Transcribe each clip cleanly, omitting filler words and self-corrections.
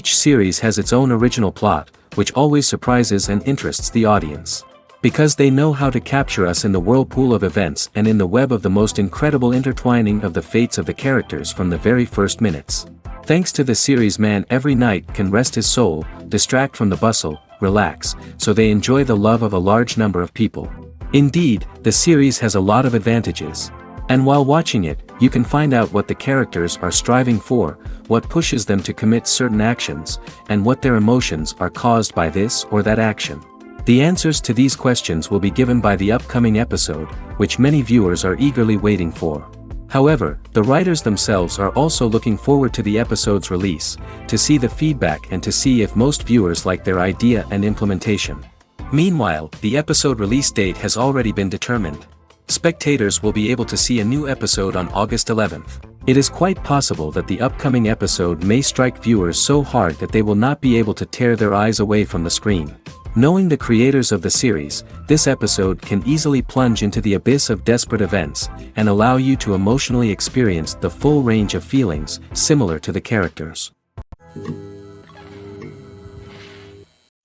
Each series has its own original plot, which always surprises and interests the audience. Because they know how to capture us in the whirlpool of events and in the web of the most incredible intertwining of the fates of the characters from the very first minutes. Thanks to the series, man every night can rest his soul, distract from the bustle, relax, so they enjoy the love of a large number of people. Indeed, the series has a lot of advantages. And while watching it, you can find out what the characters are striving for, what pushes them to commit certain actions, and what their emotions are caused by this or that action. The answers to these questions will be given by the upcoming episode, which many viewers are eagerly waiting for. However, the writers themselves are also looking forward to the episode's release, to see the feedback and to see if most viewers like their idea and implementation. Meanwhile, the episode release date has already been determined. Spectators will be able to see a new episode on August 11th. It is quite possible that the upcoming episode may strike viewers so hard that they will not be able to tear their eyes away from the screen. Knowing the creators of the series, this episode can easily plunge into the abyss of desperate events, and allow you to emotionally experience the full range of feelings, similar to the characters.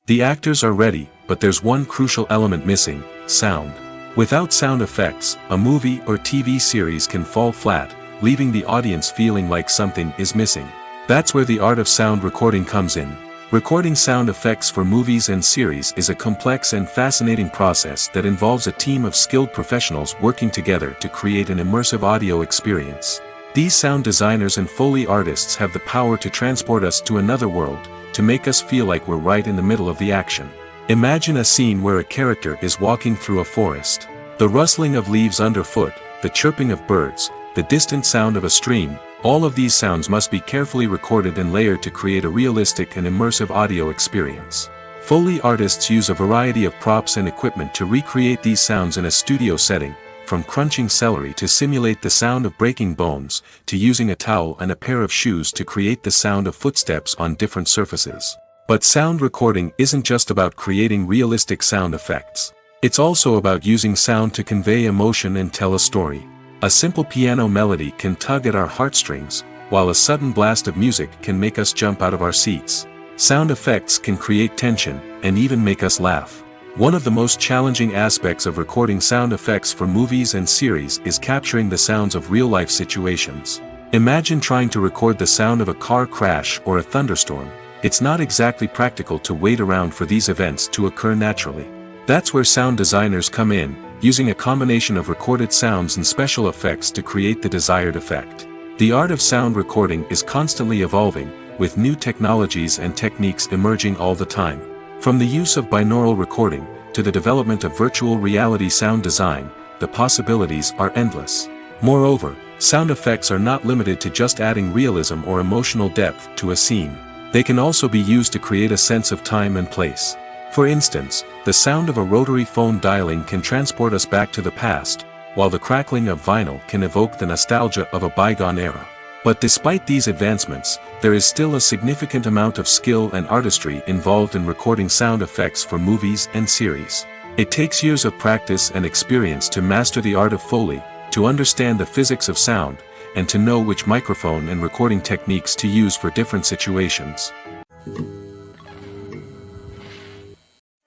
The actors are ready, but there's one crucial element missing: sound. Without sound effects, a movie or TV series can fall flat, leaving the audience feeling like something is missing. That's where the art of sound recording comes in. Recording sound effects for movies and series is a complex and fascinating process that involves a team of skilled professionals working together to create an immersive audio experience. These sound designers and Foley artists have the power to transport us to another world, to make us feel like we're right in the middle of the action. Imagine a scene where a character is walking through a forest. The rustling of leaves underfoot, the chirping of birds, the distant sound of a stream, all of these sounds must be carefully recorded and layered to create a realistic and immersive audio experience. Foley artists use a variety of props and equipment to recreate these sounds in a studio setting, from crunching celery to simulate the sound of breaking bones, to using a towel and a pair of shoes to create the sound of footsteps on different surfaces. But sound recording isn't just about creating realistic sound effects. It's also about using sound to convey emotion and tell a story. A simple piano melody can tug at our heartstrings, while a sudden blast of music can make us jump out of our seats. Sound effects can create tension, and even make us laugh. One of the most challenging aspects of recording sound effects for movies and series is capturing the sounds of real-life situations. Imagine trying to record the sound of a car crash or a thunderstorm. It's not exactly practical to wait around for these events to occur naturally. That's where sound designers come in, using a combination of recorded sounds and special effects to create the desired effect. The art of sound recording is constantly evolving, with new technologies and techniques emerging all the time. From the use of binaural recording, to the development of virtual reality sound design, the possibilities are endless. Moreover, sound effects are not limited to just adding realism or emotional depth to a scene. They can also be used to create a sense of time and place. For instance, the sound of a rotary phone dialing can transport us back to the past, while the crackling of vinyl can evoke the nostalgia of a bygone era. But despite these advancements, there is still a significant amount of skill and artistry involved in recording sound effects for movies and series. It takes years of practice and experience to master the art of Foley, to understand the physics of sound, and to know which microphone and recording techniques to use for different situations.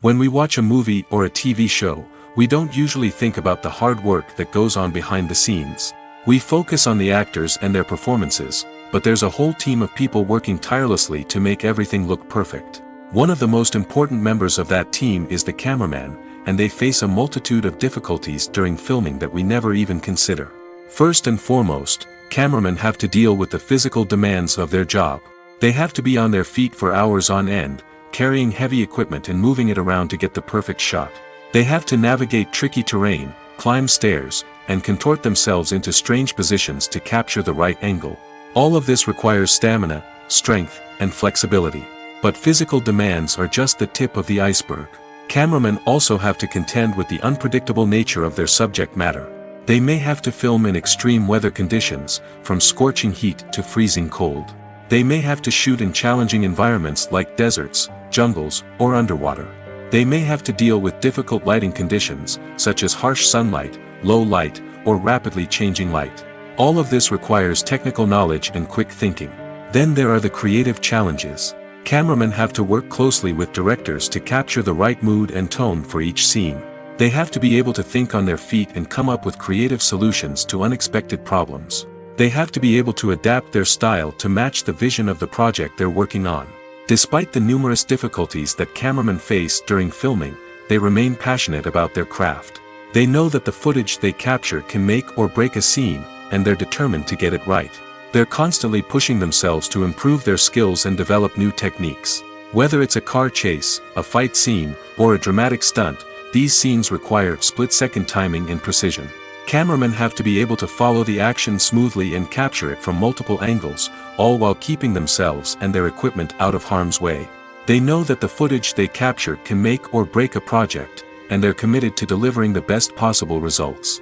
When we watch a movie or a TV show, we don't usually think about the hard work that goes on behind the scenes. We focus on the actors and their performances, but there's a whole team of people working tirelessly to make everything look perfect. One of the most important members of that team is the cameraman, and they face a multitude of difficulties during filming that we never even consider. First and foremost, cameramen have to deal with the physical demands of their job. They have to be on their feet for hours on end, carrying heavy equipment and moving it around to get the perfect shot. They have to navigate tricky terrain, climb stairs, and contort themselves into strange positions to capture the right angle. All of this requires stamina, strength, and flexibility. But physical demands are just the tip of the iceberg. Cameramen also have to contend with the unpredictable nature of their subject matter. They may have to film in extreme weather conditions, from scorching heat to freezing cold. They may have to shoot in challenging environments like deserts, jungles, or underwater. They may have to deal with difficult lighting conditions, such as harsh sunlight, low light, or rapidly changing light. All of this requires technical knowledge and quick thinking. Then there are the creative challenges. Cameramen have to work closely with directors to capture the right mood and tone for each scene. They have to be able to think on their feet and come up with creative solutions to unexpected problems. They have to be able to adapt their style to match the vision of the project they're working on. Despite the numerous difficulties that cameramen face during filming, they remain passionate about their craft. They know that the footage they capture can make or break a scene, and they're determined to get it right. They're constantly pushing themselves to improve their skills and develop new techniques. Whether it's a car chase, a fight scene, or a dramatic stunt, these scenes require split-second timing and precision. Cameramen have to be able to follow the action smoothly and capture it from multiple angles, all while keeping themselves and their equipment out of harm's way. They know that the footage they capture can make or break a project, and they're committed to delivering the best possible results.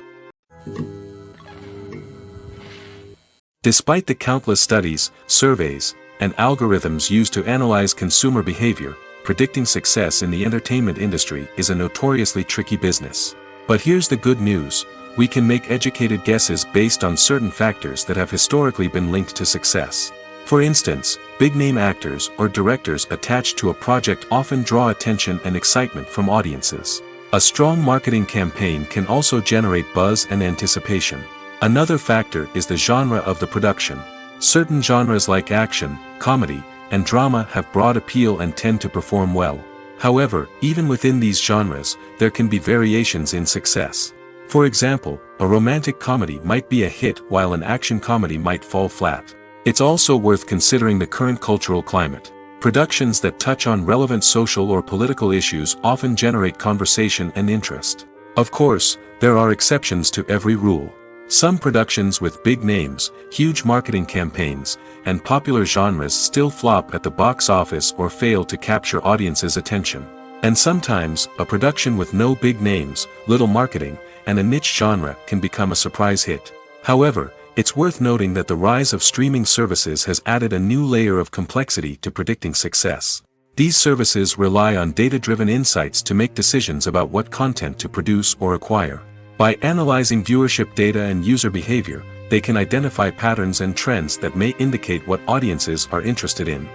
Despite the countless studies, surveys, and algorithms used to analyze consumer behavior, predicting success in the entertainment industry is a notoriously tricky business. But here's the good news: we can make educated guesses based on certain factors that have historically been linked to success. For instance, big-name actors or directors attached to a project often draw attention and excitement from audiences. A strong marketing campaign can also generate buzz and anticipation. Another factor is the genre of the production. Certain genres like action, comedy, and drama have broad appeal and tend to perform well. However, even within these genres, there can be variations in success. For example, a romantic comedy might be a hit while an action comedy might fall flat. It's also worth considering the current cultural climate. Productions that touch on relevant social or political issues often generate conversation and interest. Of course, there are exceptions to every rule. Some productions with big names, huge marketing campaigns, and popular genres still flop at the box office or fail to capture audiences' attention. And sometimes, a production with no big names, little marketing, and a niche genre can become a surprise hit. However, it's worth noting that the rise of streaming services has added a new layer of complexity to predicting success. These services rely on data-driven insights to make decisions about what content to produce or acquire. By analyzing viewership data and user behavior, they can identify patterns and trends that may indicate what audiences are interested in.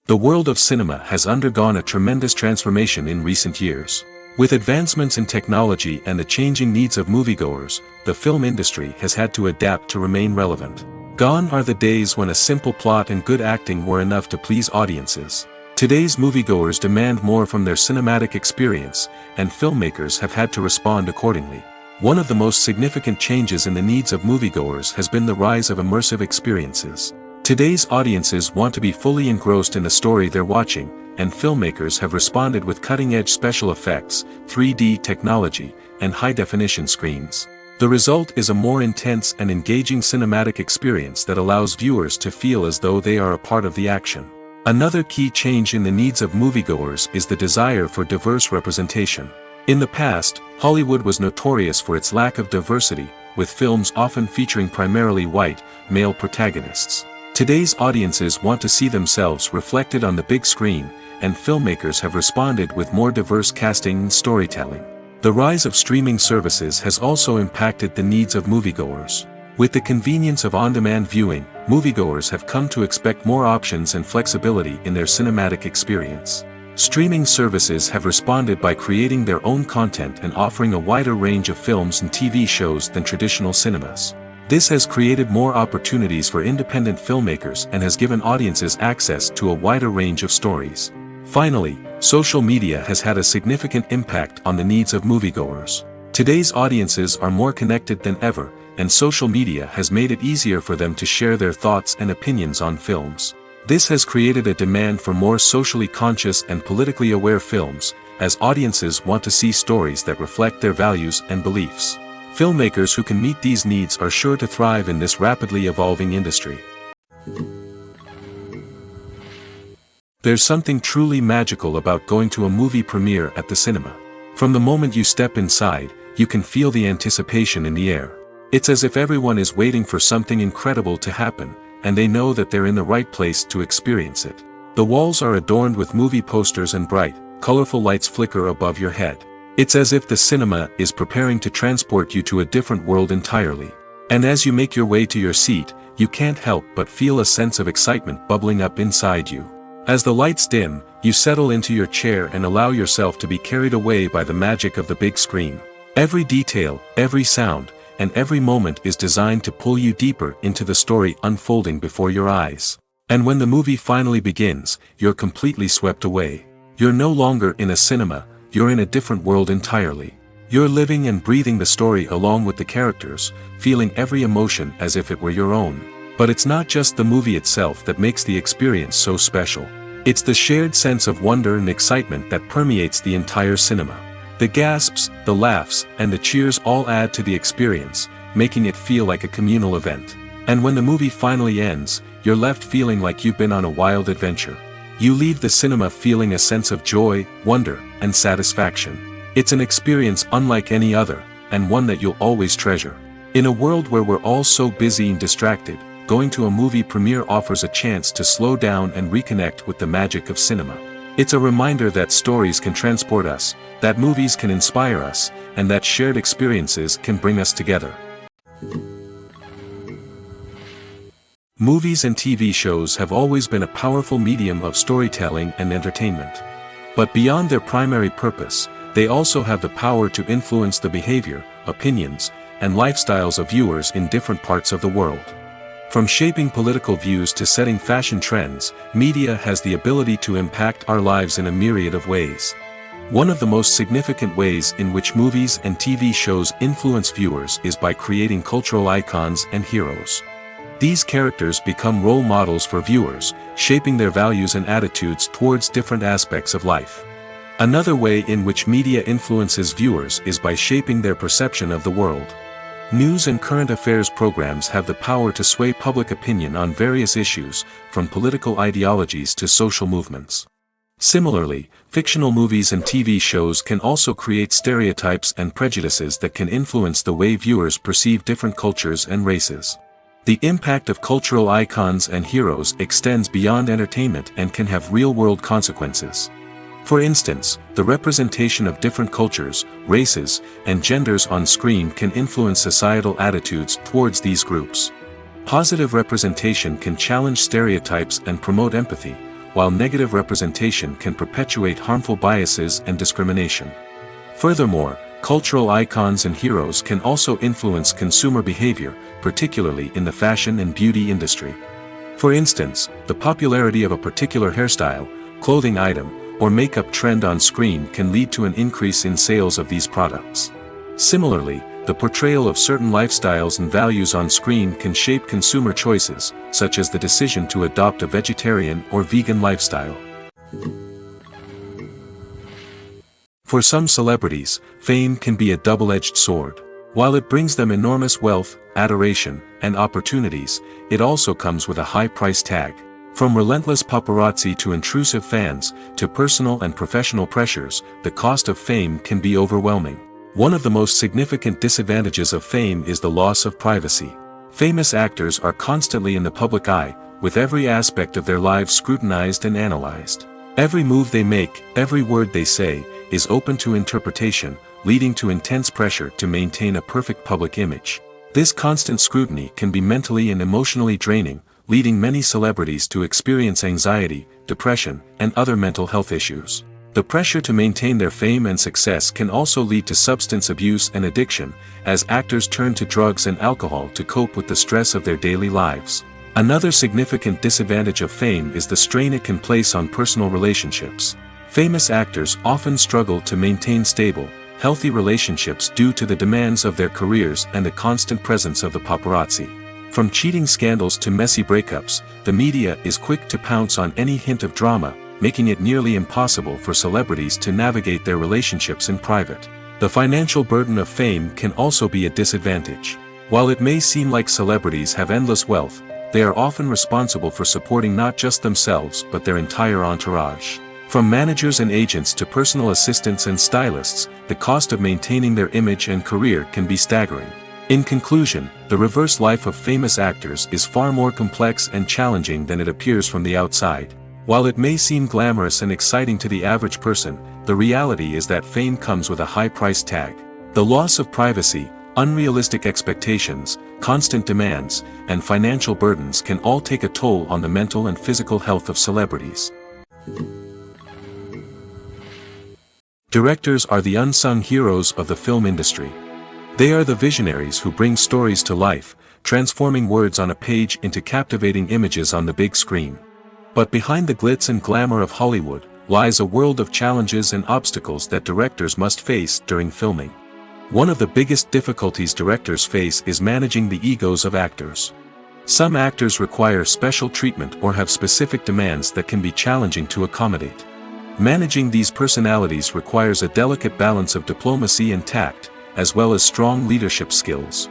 The world of cinema has undergone a tremendous transformation in recent years. With advancements in technology and the changing needs of moviegoers, the film industry has had to adapt to remain relevant. Gone are the days when a simple plot and good acting were enough to please audiences. Today's moviegoers demand more from their cinematic experience, and filmmakers have had to respond accordingly. One of the most significant changes in the needs of moviegoers has been the rise of immersive experiences. Today's audiences want to be fully engrossed in the story they're watching, and filmmakers have responded with cutting-edge special effects, 3D technology, and high-definition screens. The result is a more intense and engaging cinematic experience that allows viewers to feel as though they are a part of the action. Another key change in the needs of moviegoers is the desire for diverse representation. In the past, Hollywood was notorious for its lack of diversity, with films often featuring primarily white, male protagonists. Today's audiences want to see themselves reflected on the big screen, and filmmakers have responded with more diverse casting and storytelling. The rise of streaming services has also impacted the needs of moviegoers. With the convenience of on-demand viewing, moviegoers have come to expect more options and flexibility in their cinematic experience. Streaming services have responded by creating their own content and offering a wider range of films and TV shows than traditional cinemas. This has created more opportunities for independent filmmakers and has given audiences access to a wider range of stories. Finally, social media has had a significant impact on the needs of moviegoers. Today's audiences are more connected than ever, and social media has made it easier for them to share their thoughts and opinions on films. This has created a demand for more socially conscious and politically aware films, as audiences want to see stories that reflect their values and beliefs. Filmmakers who can meet these needs are sure to thrive in this rapidly evolving industry. There's something truly magical about going to a movie premiere at the cinema. From the moment you step inside, you can feel the anticipation in the air. It's as if everyone is waiting for something incredible to happen, and they know that they're in the right place to experience it. The walls are adorned with movie posters and bright, colorful lights flicker above your head. It's as if the cinema is preparing to transport you to a different world entirely. And as you make your way to your seat, you can't help but feel a sense of excitement bubbling up inside you. As the lights dim, you settle into your chair and allow yourself to be carried away by the magic of the big screen. Every detail, every sound, and every moment is designed to pull you deeper into the story unfolding before your eyes. And when the movie finally begins, you're completely swept away. You're no longer in a cinema, you're in a different world entirely. You're living and breathing the story along with the characters, feeling every emotion as if it were your own. But it's not just the movie itself that makes the experience so special. It's the shared sense of wonder and excitement that permeates the entire cinema. The gasps, the laughs, and the cheers all add to the experience, making it feel like a communal event. And when the movie finally ends, you're left feeling like you've been on a wild adventure. You leave the cinema feeling a sense of joy, wonder, and satisfaction. It's an experience unlike any other, and one that you'll always treasure. In a world where we're all so busy and distracted, going to a movie premiere offers a chance to slow down and reconnect with the magic of cinema. It's a reminder that stories can transport us, that movies can inspire us, and that shared experiences can bring us together. Movies and TV shows have always been a powerful medium of storytelling and entertainment. But beyond their primary purpose, they also have the power to influence the behavior, opinions, and lifestyles of viewers in different parts of the world. From shaping political views to setting fashion trends, media has the ability to impact our lives in a myriad of ways. One of the most significant ways in which movies and TV shows influence viewers is by creating cultural icons and heroes. These characters become role models for viewers, shaping their values and attitudes towards different aspects of life. Another way in which media influences viewers is by shaping their perception of the world. News and current affairs programs have the power to sway public opinion on various issues, from political ideologies to social movements. Similarly, fictional movies and TV shows can also create stereotypes and prejudices that can influence the way viewers perceive different cultures and races. The impact of cultural icons and heroes extends beyond entertainment and can have real-world consequences. For instance, the representation of different cultures, races, and genders on screen can influence societal attitudes towards these groups. Positive representation can challenge stereotypes and promote empathy, while negative representation can perpetuate harmful biases and discrimination. Furthermore, cultural icons and heroes can also influence consumer behavior, particularly in the fashion and beauty industry. For instance, the popularity of a particular hairstyle, clothing item, or makeup trend on screen can lead to an increase in sales of these products. Similarly, the portrayal of certain lifestyles and values on screen can shape consumer choices, such as the decision to adopt a vegetarian or vegan lifestyle. For some celebrities, fame can be a double-edged sword. While it brings them enormous wealth, adoration, and opportunities, it also comes with a high price tag. From relentless paparazzi to intrusive fans, to personal and professional pressures, the cost of fame can be overwhelming. One of the most significant disadvantages of fame is the loss of privacy. Famous actors are constantly in the public eye, with every aspect of their lives scrutinized and analyzed. Every move they make, every word they say, is open to interpretation, leading to intense pressure to maintain a perfect public image. This constant scrutiny can be mentally and emotionally draining, leading many celebrities to experience anxiety, depression, and other mental health issues. The pressure to maintain their fame and success can also lead to substance abuse and addiction, as actors turn to drugs and alcohol to cope with the stress of their daily lives. Another significant disadvantage of fame is the strain it can place on personal relationships. Famous actors often struggle to maintain stable, healthy relationships due to the demands of their careers and the constant presence of the paparazzi. From cheating scandals to messy breakups, the media is quick to pounce on any hint of drama, making it nearly impossible for celebrities to navigate their relationships in private. The financial burden of fame can also be a disadvantage. While it may seem like celebrities have endless wealth, they are often responsible for supporting not just themselves but their entire entourage. From managers and agents to personal assistants and stylists, the cost of maintaining their image and career can be staggering. In conclusion, the reverse life of famous actors is far more complex and challenging than it appears from the outside. While it may seem glamorous and exciting to the average person, the reality is that fame comes with a high price tag. The loss of privacy, unrealistic expectations, constant demands, and financial burdens can all take a toll on the mental and physical health of celebrities. Directors are the unsung heroes of the film industry. They are the visionaries who bring stories to life, transforming words on a page into captivating images on the big screen. But behind the glitz and glamour of Hollywood lies a world of challenges and obstacles that directors must face during filming. One of the biggest difficulties directors face is managing the egos of actors. Some actors require special treatment or have specific demands that can be challenging to accommodate. Managing these personalities requires a delicate balance of diplomacy and tact, as well as strong leadership skills.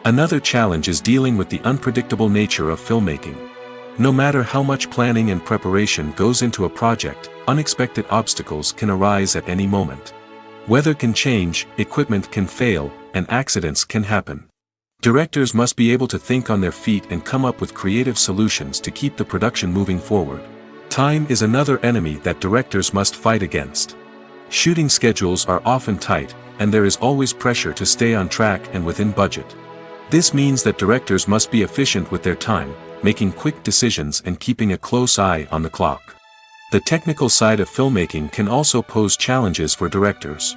Another challenge is dealing with the unpredictable nature of filmmaking. No matter how much planning and preparation goes into a project, unexpected obstacles can arise at any moment. Weather can change, equipment can fail, and accidents can happen. Directors must be able to think on their feet and come up with creative solutions to keep the production moving forward. Time is another enemy that directors must fight against. Shooting schedules are often tight, and there is always pressure to stay on track and within budget. This means that directors must be efficient with their time, making quick decisions and keeping a close eye on the clock. The technical side of filmmaking can also pose challenges for directors.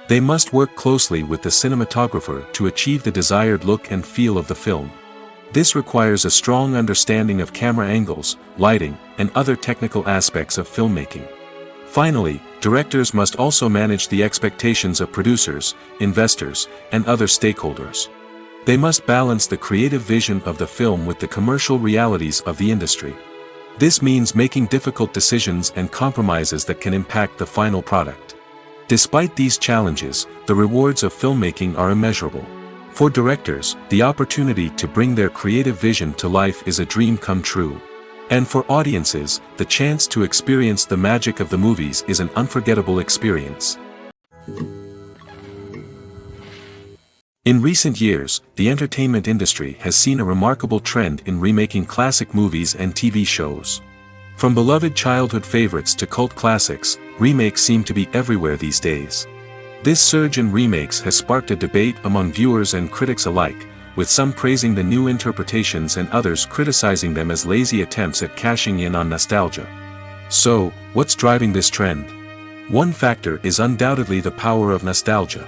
They must work closely with the cinematographer to achieve the desired look and feel of the film. This requires a strong understanding of camera angles, lighting, and other technical aspects of filmmaking. Finally, directors must also manage the expectations of producers, investors, and other stakeholders. They must balance the creative vision of the film with the commercial realities of the industry. This means making difficult decisions and compromises that can impact the final product. Despite these challenges, the rewards of filmmaking are immeasurable. For directors, the opportunity to bring their creative vision to life is a dream come true. And for audiences, the chance to experience the magic of the movies is an unforgettable experience. In recent years, the entertainment industry has seen a remarkable trend in remaking classic movies and TV shows. From beloved childhood favorites to cult classics, remakes seem to be everywhere these days. This surge in remakes has sparked a debate among viewers and critics alike, with some praising the new interpretations and others criticizing them as lazy attempts at cashing in on nostalgia. So, what's driving this trend? One factor is undoubtedly the power of nostalgia.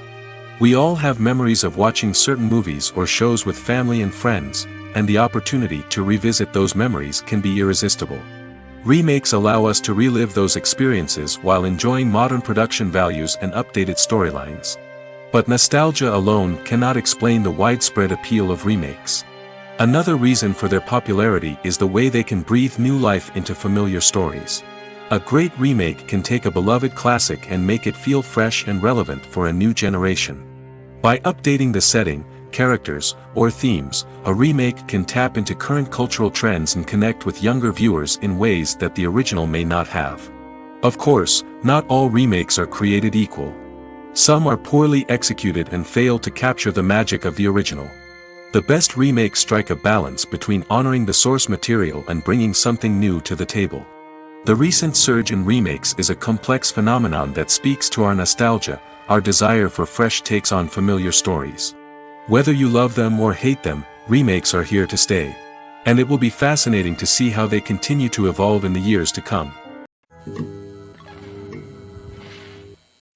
We all have memories of watching certain movies or shows with family and friends, and the opportunity to revisit those memories can be irresistible. Remakes allow us to relive those experiences while enjoying modern production values and updated storylines. But nostalgia alone cannot explain the widespread appeal of remakes. Another reason for their popularity is the way they can breathe new life into familiar stories. A great remake can take a beloved classic and make it feel fresh and relevant for a new generation. By updating the setting, characters, or themes, a remake can tap into current cultural trends and connect with younger viewers in ways that the original may not have. Of course, not all remakes are created equal. Some are poorly executed and fail to capture the magic of the original. The best remakes strike a balance between honoring the source material and bringing something new to the table. The recent surge in remakes is a complex phenomenon that speaks to our nostalgia, our desire for fresh takes on familiar stories. Whether you love them or hate them, remakes are here to stay. And it will be fascinating to see how they continue to evolve in the years to come.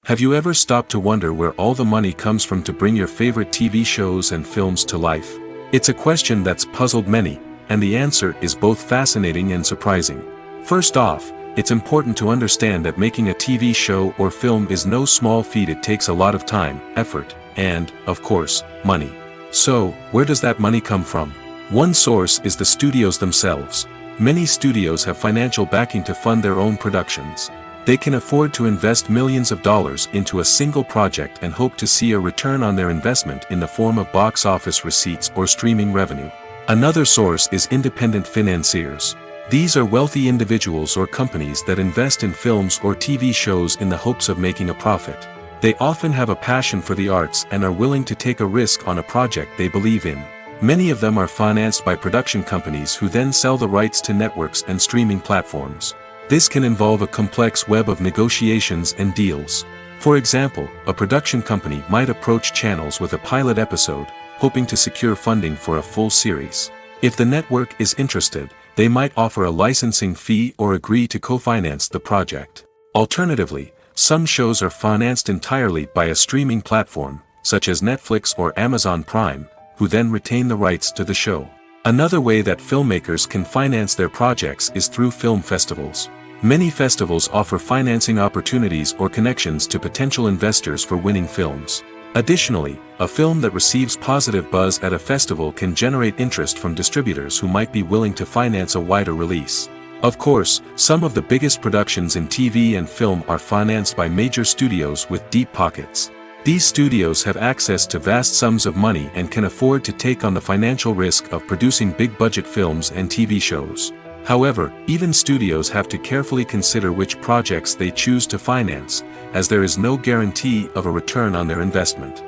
Have you ever stopped to wonder where all the money comes from to bring your favorite TV shows and films to life? It's a question that's puzzled many, and the answer is both fascinating and surprising. First off, it's important to understand that making a TV show or film is no small feat. It takes a lot of time, effort, and, of course, money. So, where does that money come from? One source is the studios themselves. Many studios have financial backing to fund their own productions. They can afford to invest millions of dollars into a single project and hope to see a return on their investment in the form of box office receipts or streaming revenue. Another source is independent financiers. These are wealthy individuals or companies that invest in films or TV shows in the hopes of making a profit. They often have a passion for the arts and are willing to take a risk on a project they believe in. Many of them are financed by production companies who then sell the rights to networks and streaming platforms. This can involve a complex web of negotiations and deals. For example, a production company might approach channels with a pilot episode, hoping to secure funding for a full series. If the network is interested, they might offer a licensing fee or agree to co-finance the project. Alternatively, some shows are financed entirely by a streaming platform, such as Netflix or Amazon Prime, who then retain the rights to the show. Another way that filmmakers can finance their projects is through film festivals. Many festivals offer financing opportunities or connections to potential investors for winning films. Additionally, a film that receives positive buzz at a festival can generate interest from distributors who might be willing to finance a wider release. Of course, some of the biggest productions in TV and film are financed by major studios with deep pockets. These studios have access to vast sums of money and can afford to take on the financial risk of producing big-budget films and TV shows. However, even studios have to carefully consider which projects they choose to finance, as there is no guarantee of a return on their investment.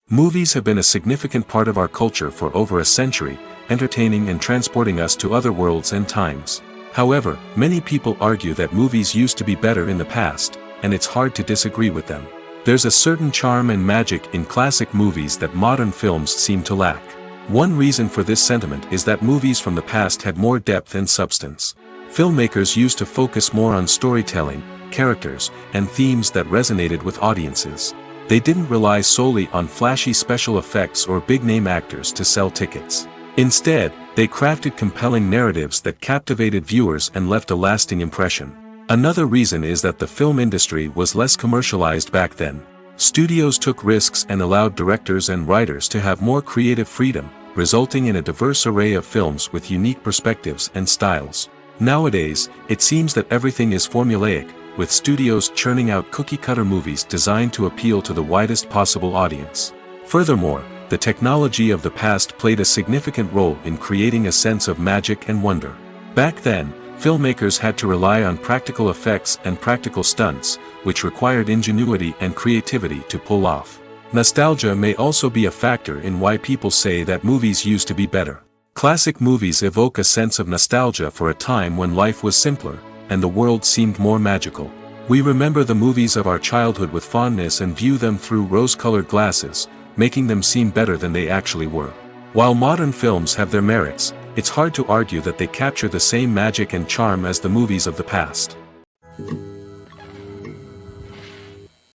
Movies have been a significant part of our culture for over a century, entertaining and transporting us to other worlds and times. However, many people argue that movies used to be better in the past, and it's hard to disagree with them. There's a certain charm and magic in classic movies that modern films seem to lack. One reason for this sentiment is that movies from the past had more depth and substance. Filmmakers used to focus more on storytelling, characters, and themes that resonated with audiences. They didn't rely solely on flashy special effects or big-name actors to sell tickets. Instead, they crafted compelling narratives that captivated viewers and left a lasting impression. Another reason is that the film industry was less commercialized back then. Studios took risks and allowed directors and writers to have more creative freedom, resulting in a diverse array of films with unique perspectives and styles. Nowadays, it seems that everything is formulaic, with studios churning out cookie-cutter movies designed to appeal to the widest possible audience. Furthermore, the technology of the past played a significant role in creating a sense of magic and wonder. Back then, filmmakers had to rely on practical effects and practical stunts, which required ingenuity and creativity to pull off. Nostalgia may also be a factor in why people say that movies used to be better. Classic movies evoke a sense of nostalgia for a time when life was simpler, and the world seemed more magical. We remember the movies of our childhood with fondness and view them through rose-colored glasses, making them seem better than they actually were. While modern films have their merits, it's hard to argue that they capture the same magic and charm as the movies of the past.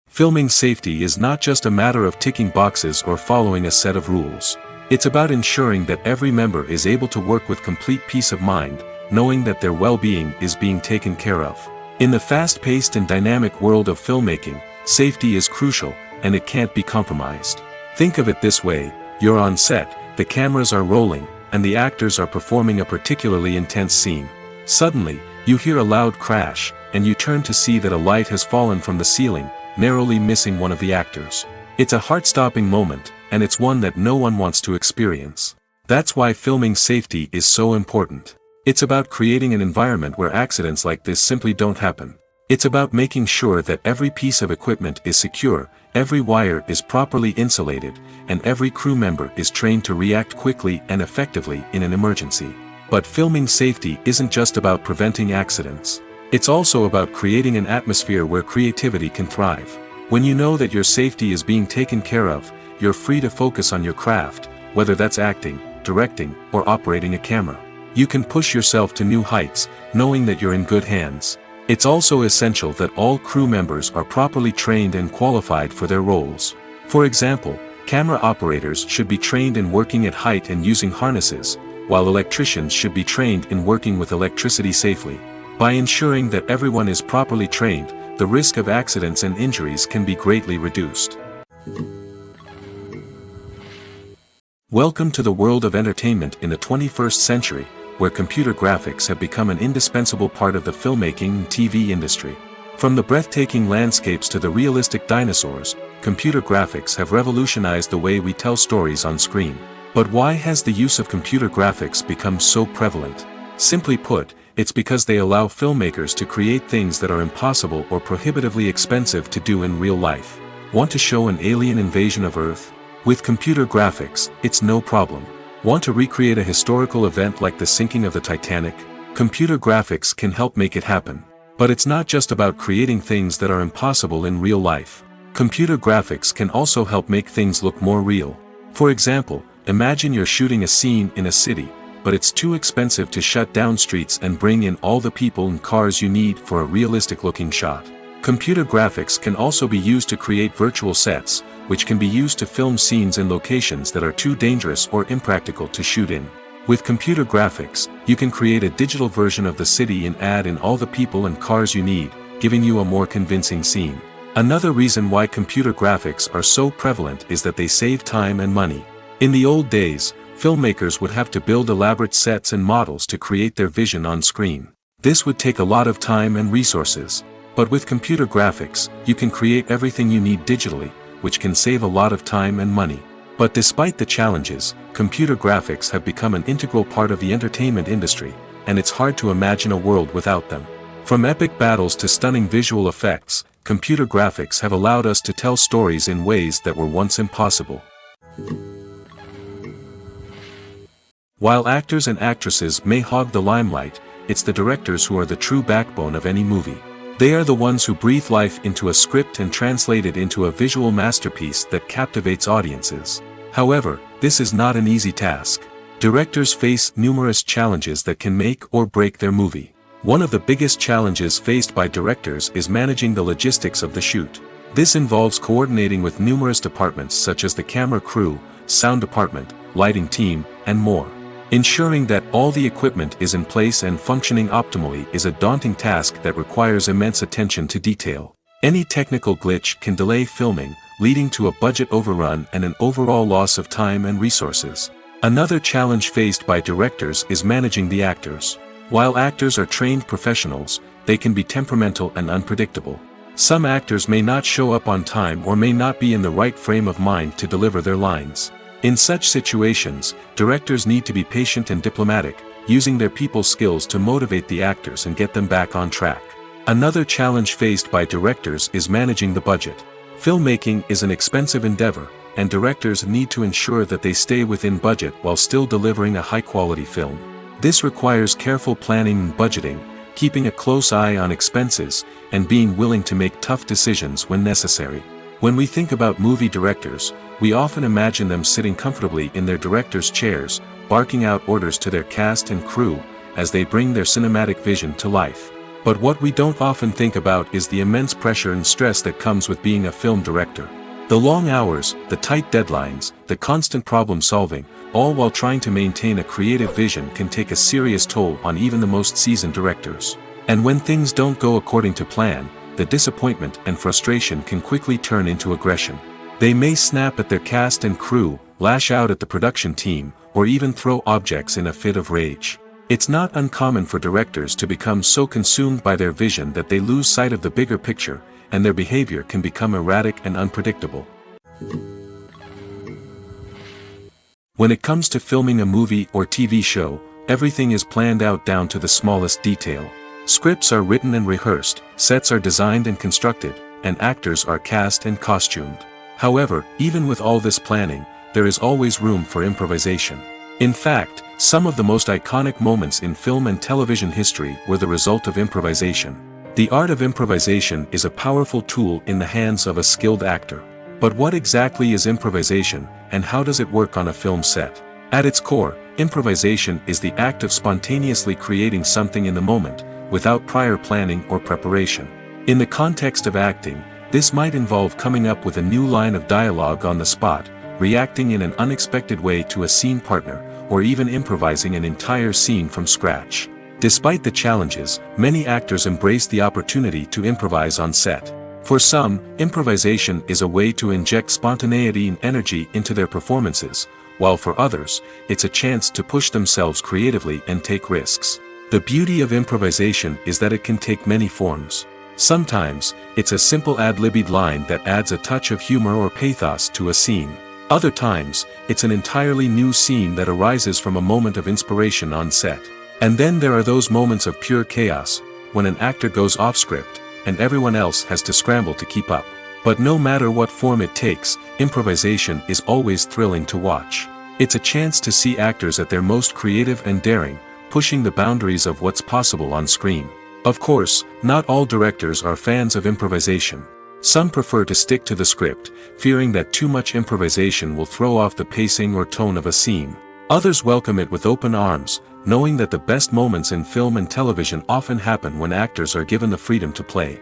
Filming safety is not just a matter of ticking boxes or following a set of rules. It's about ensuring that every member is able to work with complete peace of mind, knowing that their well-being is being taken care of. In the fast-paced and dynamic world of filmmaking, safety is crucial, and it can't be compromised. Think of it this way: you're on set, the cameras are rolling, and the actors are performing a particularly intense scene. Suddenly, you hear a loud crash, and you turn to see that a light has fallen from the ceiling, narrowly missing one of the actors. It's a heart-stopping moment, and it's one that no one wants to experience. That's why filming safety is so important. It's about creating an environment where accidents like this simply don't happen. It's about making sure that every piece of equipment is secure, every wire is properly insulated, and every crew member is trained to react quickly and effectively in an emergency. But filming safety isn't just about preventing accidents. It's also about creating an atmosphere where creativity can thrive. When you know that your safety is being taken care of, you're free to focus on your craft, whether that's acting, directing, or operating a camera. You can push yourself to new heights, knowing that you're in good hands. It's also essential that all crew members are properly trained and qualified for their roles. For example, camera operators should be trained in working at height and using harnesses, while electricians should be trained in working with electricity safely. By ensuring that everyone is properly trained, the risk of accidents and injuries can be greatly reduced. Welcome to the world of entertainment in the 21st century, where computer graphics have become an indispensable part of the filmmaking and TV industry. From the breathtaking landscapes to the realistic dinosaurs, computer graphics have revolutionized the way we tell stories on screen. But why has the use of computer graphics become so prevalent? Simply put, it's because they allow filmmakers to create things that are impossible or prohibitively expensive to do in real life. Want to show an alien invasion of Earth? With computer graphics, it's no problem. Want to recreate a historical event like the sinking of the Titanic? Computer graphics can help make it happen. But it's not just about creating things that are impossible in real life. Computer graphics can also help make things look more real. For example, imagine you're shooting a scene in a city, but it's too expensive to shut down streets and bring in all the people and cars you need for a realistic-looking shot. Computer graphics can also be used to create virtual sets, which can be used to film scenes in locations that are too dangerous or impractical to shoot in. With computer graphics, you can create a digital version of the city and add in all the people and cars you need, giving you a more convincing scene. Another reason why computer graphics are so prevalent is that they save time and money. In the old days, filmmakers would have to build elaborate sets and models to create their vision on screen. This would take a lot of time and resources. But with computer graphics, you can create everything you need digitally, which can save a lot of time and money. But despite the challenges, computer graphics have become an integral part of the entertainment industry, and it's hard to imagine a world without them. From epic battles to stunning visual effects, computer graphics have allowed us to tell stories in ways that were once impossible. While actors and actresses may hog the limelight, it's the directors who are the true backbone of any movie. They are the ones who breathe life into a script and translate it into a visual masterpiece that captivates audiences. However, this is not an easy task. Directors face numerous challenges that can make or break their movie. One of the biggest challenges faced by directors is managing the logistics of the shoot. This involves coordinating with numerous departments such as the camera crew, sound department, lighting team, and more. Ensuring that all the equipment is in place and functioning optimally is a daunting task that requires immense attention to detail. Any technical glitch can delay filming, leading to a budget overrun and an overall loss of time and resources. Another challenge faced by directors is managing the actors. While actors are trained professionals, they can be temperamental and unpredictable. Some actors may not show up on time or may not be in the right frame of mind to deliver their lines. In such situations, directors need to be patient and diplomatic, using their people skills to motivate the actors and get them back on track. Another challenge faced by directors is managing the budget. Filmmaking is an expensive endeavor, and directors need to ensure that they stay within budget while still delivering a high-quality film. This requires careful planning and budgeting, keeping a close eye on expenses, and being willing to make tough decisions when necessary. When we think about movie directors, we often imagine them sitting comfortably in their director's chairs, barking out orders to their cast and crew, as they bring their cinematic vision to life. But what we don't often think about is the immense pressure and stress that comes with being a film director. The long hours, the tight deadlines, the constant problem solving, all while trying to maintain a creative vision can take a serious toll on even the most seasoned directors. And when things don't go according to plan, the disappointment and frustration can quickly turn into aggression. They may snap at their cast and crew, lash out at the production team, or even throw objects in a fit of rage. It's not uncommon for directors to become so consumed by their vision that they lose sight of the bigger picture, and their behavior can become erratic and unpredictable. When it comes to filming a movie or TV show, everything is planned out down to the smallest detail. Scripts are written and rehearsed, sets are designed and constructed, and actors are cast and costumed. However, even with all this planning, there is always room for improvisation. In fact, some of the most iconic moments in film and television history were the result of improvisation. The art of improvisation is a powerful tool in the hands of a skilled actor. But what exactly is improvisation, and how does it work on a film set? At its core, improvisation is the act of spontaneously creating something in the moment, without prior planning or preparation. In the context of acting, this might involve coming up with a new line of dialogue on the spot, reacting in an unexpected way to a scene partner, or even improvising an entire scene from scratch. Despite the challenges, many actors embrace the opportunity to improvise on set. For some, improvisation is a way to inject spontaneity and energy into their performances, while for others, it's a chance to push themselves creatively and take risks. The beauty of improvisation is that it can take many forms. Sometimes, it's a simple ad-libbed line that adds a touch of humor or pathos to a scene. Other times, it's an entirely new scene that arises from a moment of inspiration on set. And then there are those moments of pure chaos, when an actor goes off script, and everyone else has to scramble to keep up. But no matter what form it takes, improvisation is always thrilling to watch. It's a chance to see actors at their most creative and daring, pushing the boundaries of what's possible on screen. Of course, not all directors are fans of improvisation. Some prefer to stick to the script, fearing that too much improvisation will throw off the pacing or tone of a scene. Others welcome it with open arms, knowing that the best moments in film and television often happen when actors are given the freedom to play.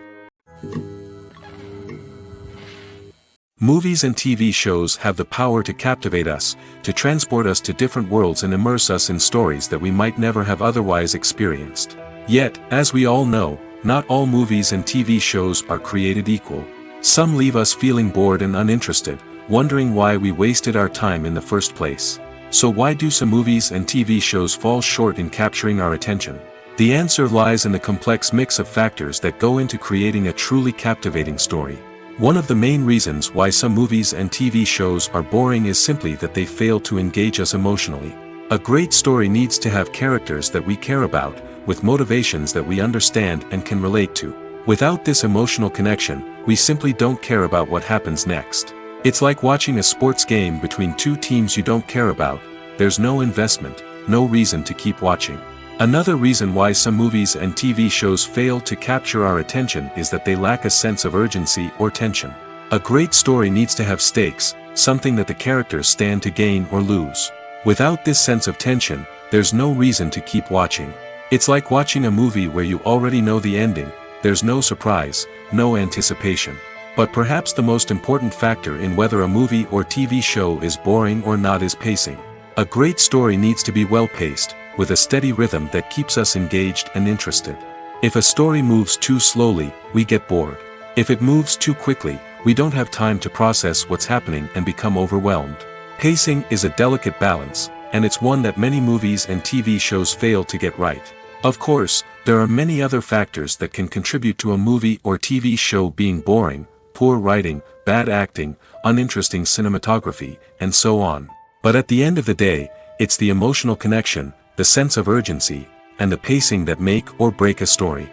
Movies and TV shows have the power to captivate us, to transport us to different worlds and immerse us in stories that we might never have otherwise experienced. Yet, as we all know, not all movies and TV shows are created equal. Some leave us feeling bored and uninterested, wondering why we wasted our time in the first place. So why do some movies and TV shows fall short in capturing our attention? The answer lies in the complex mix of factors that go into creating a truly captivating story. One of the main reasons why some movies and TV shows are boring is simply that they fail to engage us emotionally. A great story needs to have characters that we care about, with motivations that we understand and can relate to. Without this emotional connection, we simply don't care about what happens next. It's like watching a sports game between two teams you don't care about. There's no investment, no reason to keep watching. Another reason why some movies and TV shows fail to capture our attention is that they lack a sense of urgency or tension. A great story needs to have stakes, something that the characters stand to gain or lose. Without this sense of tension, there's no reason to keep watching. It's like watching a movie where you already know the ending. There's no surprise, no anticipation. But perhaps the most important factor in whether a movie or TV show is boring or not is pacing. A great story needs to be well-paced, with a steady rhythm that keeps us engaged and interested. If a story moves too slowly, we get bored. If it moves too quickly, we don't have time to process what's happening and become overwhelmed. Pacing is a delicate balance, and it's one that many movies and TV shows fail to get right. Of course, there are many other factors that can contribute to a movie or TV show being boring: poor writing, bad acting, uninteresting cinematography, and so on. But at the end of the day, it's the emotional connection, the sense of urgency, and the pacing that make or break a story.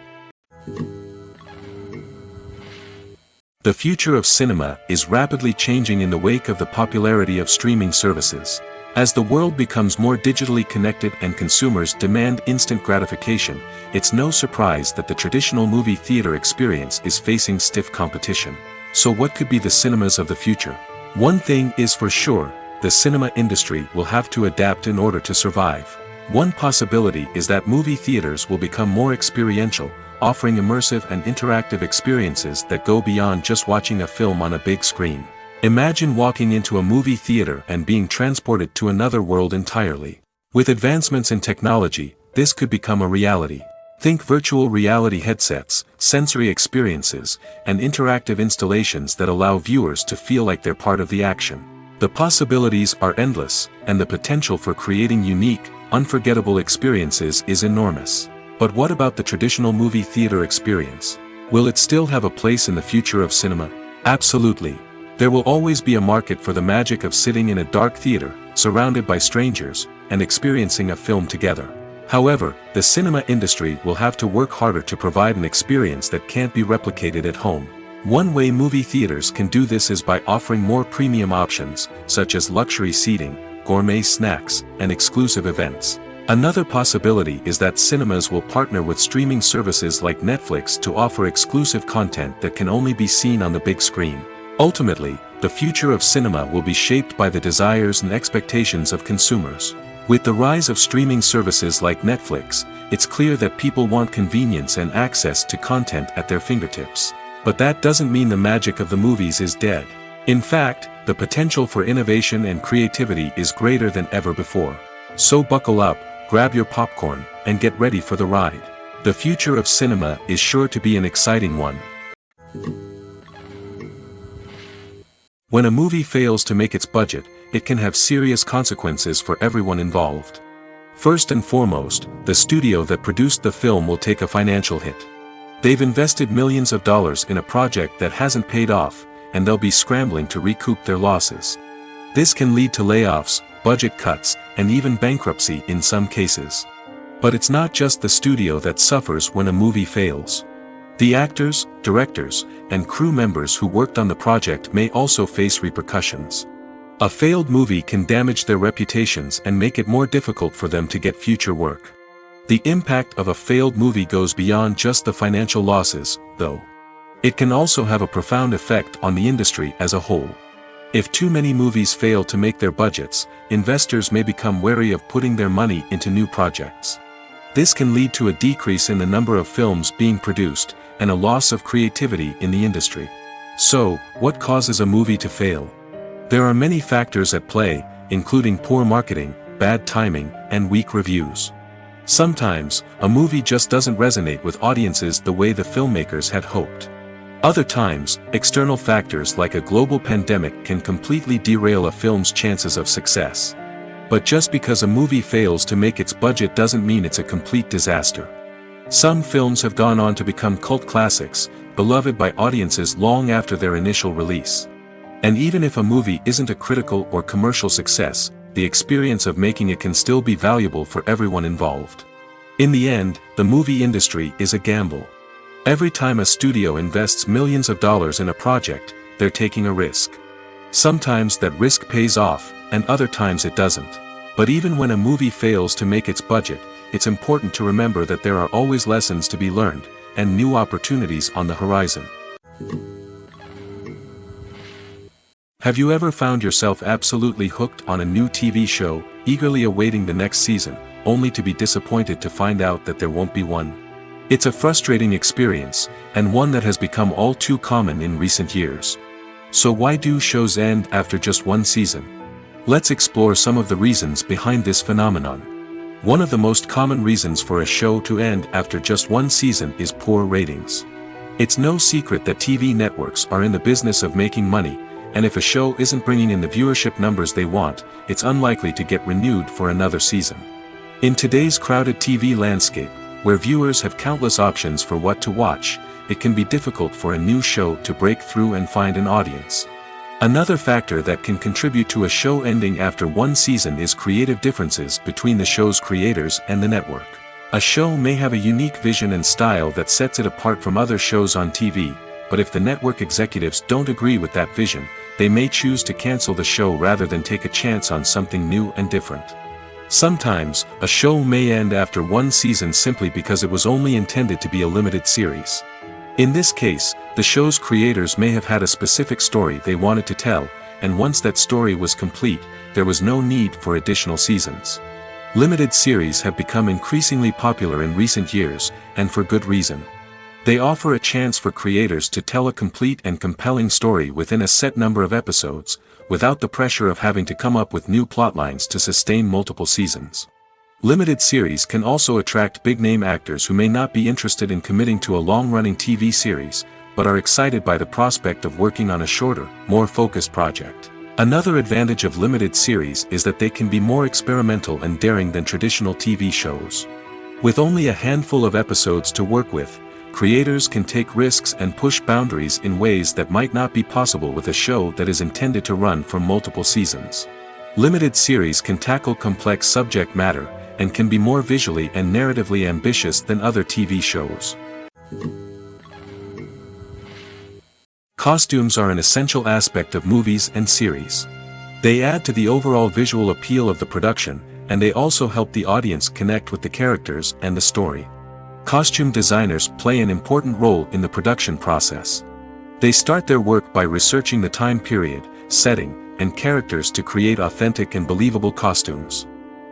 The future of cinema is rapidly changing in the wake of the popularity of streaming services. As the world becomes more digitally connected and consumers demand instant gratification, it's no surprise that the traditional movie theater experience is facing stiff competition. So what could be the cinemas of the future? One thing is for sure: the cinema industry will have to adapt in order to survive. One possibility is that movie theaters will become more experiential, offering immersive and interactive experiences that go beyond just watching a film on a big screen. Imagine walking into a movie theater and being transported to another world entirely. With advancements in technology, this could become a reality. Think virtual reality headsets, sensory experiences, and interactive installations that allow viewers to feel like they're part of the action. The possibilities are endless, and the potential for creating unique, unforgettable experiences is enormous. But what about the traditional movie theater experience? Will it still have a place in the future of cinema? Absolutely. There will always be a market for the magic of sitting in a dark theater, surrounded by strangers, and experiencing a film together. However, the cinema industry will have to work harder to provide an experience that can't be replicated at home. One way movie theaters can do this is by offering more premium options, such as luxury seating, gourmet snacks, and exclusive events. Another possibility is that cinemas will partner with streaming services like Netflix to offer exclusive content that can only be seen on the big screen. Ultimately, the future of cinema will be shaped by the desires and expectations of consumers. With the rise of streaming services like Netflix, it's clear that people want convenience and access to content at their fingertips. But that doesn't mean the magic of the movies is dead. In fact, the potential for innovation and creativity is greater than ever before. So buckle up, grab your popcorn, and get ready for the ride. The future of cinema is sure to be an exciting one. When a movie fails to make its budget, it can have serious consequences for everyone involved. First and foremost, the studio that produced the film will take a financial hit. They've invested millions of dollars in a project that hasn't paid off, and they'll be scrambling to recoup their losses. This can lead to layoffs, budget cuts, and even bankruptcy in some cases. But it's not just the studio that suffers when a movie fails. The actors, directors, and crew members who worked on the project may also face repercussions. A failed movie can damage their reputations and make it more difficult for them to get future work. The impact of a failed movie goes beyond just the financial losses, though. It can also have a profound effect on the industry as a whole. If too many movies fail to make their budgets, investors may become wary of putting their money into new projects. This can lead to a decrease in the number of films being produced, and a loss of creativity in the industry. So, what causes a movie to fail? There are many factors at play, including poor marketing, bad timing, and weak reviews. Sometimes, a movie just doesn't resonate with audiences the way the filmmakers had hoped. Other times, external factors like a global pandemic can completely derail a film's chances of success. But just because a movie fails to make its budget doesn't mean it's a complete disaster. Some films have gone on to become cult classics, beloved by audiences long after their initial release. And even if a movie isn't a critical or commercial success, the experience of making it can still be valuable for everyone involved. In the end, the movie industry is a gamble. Every time a studio invests millions of dollars in a project, they're taking a risk. Sometimes that risk pays off, and other times it doesn't. But even when a movie fails to make its budget, it's important to remember that there are always lessons to be learned, and new opportunities on the horizon. Have you ever found yourself absolutely hooked on a new TV show, eagerly awaiting the next season, only to be disappointed to find out that there won't be one? It's a frustrating experience, and one that has become all too common in recent years. So why do shows end after just one season? Let's explore some of the reasons behind this phenomenon. One of the most common reasons for a show to end after just one season is poor ratings. It's no secret that TV networks are in the business of making money, and if a show isn't bringing in the viewership numbers they want, it's unlikely to get renewed for another season. In today's crowded TV landscape, where viewers have countless options for what to watch, it can be difficult for a new show to break through and find an audience. Another factor that can contribute to a show ending after one season is creative differences between the show's creators and the network. A show may have a unique vision and style that sets it apart from other shows on TV, but if the network executives don't agree with that vision, they may choose to cancel the show rather than take a chance on something new and different. Sometimes, a show may end after one season simply because it was only intended to be a limited series. In this case, the show's creators may have had a specific story they wanted to tell, and once that story was complete, there was no need for additional seasons. Limited series have become increasingly popular in recent years, and for good reason. They offer a chance for creators to tell a complete and compelling story within a set number of episodes, without the pressure of having to come up with new plotlines to sustain multiple seasons. Limited series can also attract big-name actors who may not be interested in committing to a long-running TV series, but are excited by the prospect of working on a shorter, more focused project. Another advantage of limited series is that they can be more experimental and daring than traditional TV shows. With only a handful of episodes to work with, creators can take risks and push boundaries in ways that might not be possible with a show that is intended to run for multiple seasons. Limited series can tackle complex subject matter, and can be more visually and narratively ambitious than other TV shows. Costumes are an essential aspect of movies and series. They add to the overall visual appeal of the production, and they also help the audience connect with the characters and the story. Costume designers play an important role in the production process. They start their work by researching the time period, setting, and characters to create authentic and believable costumes.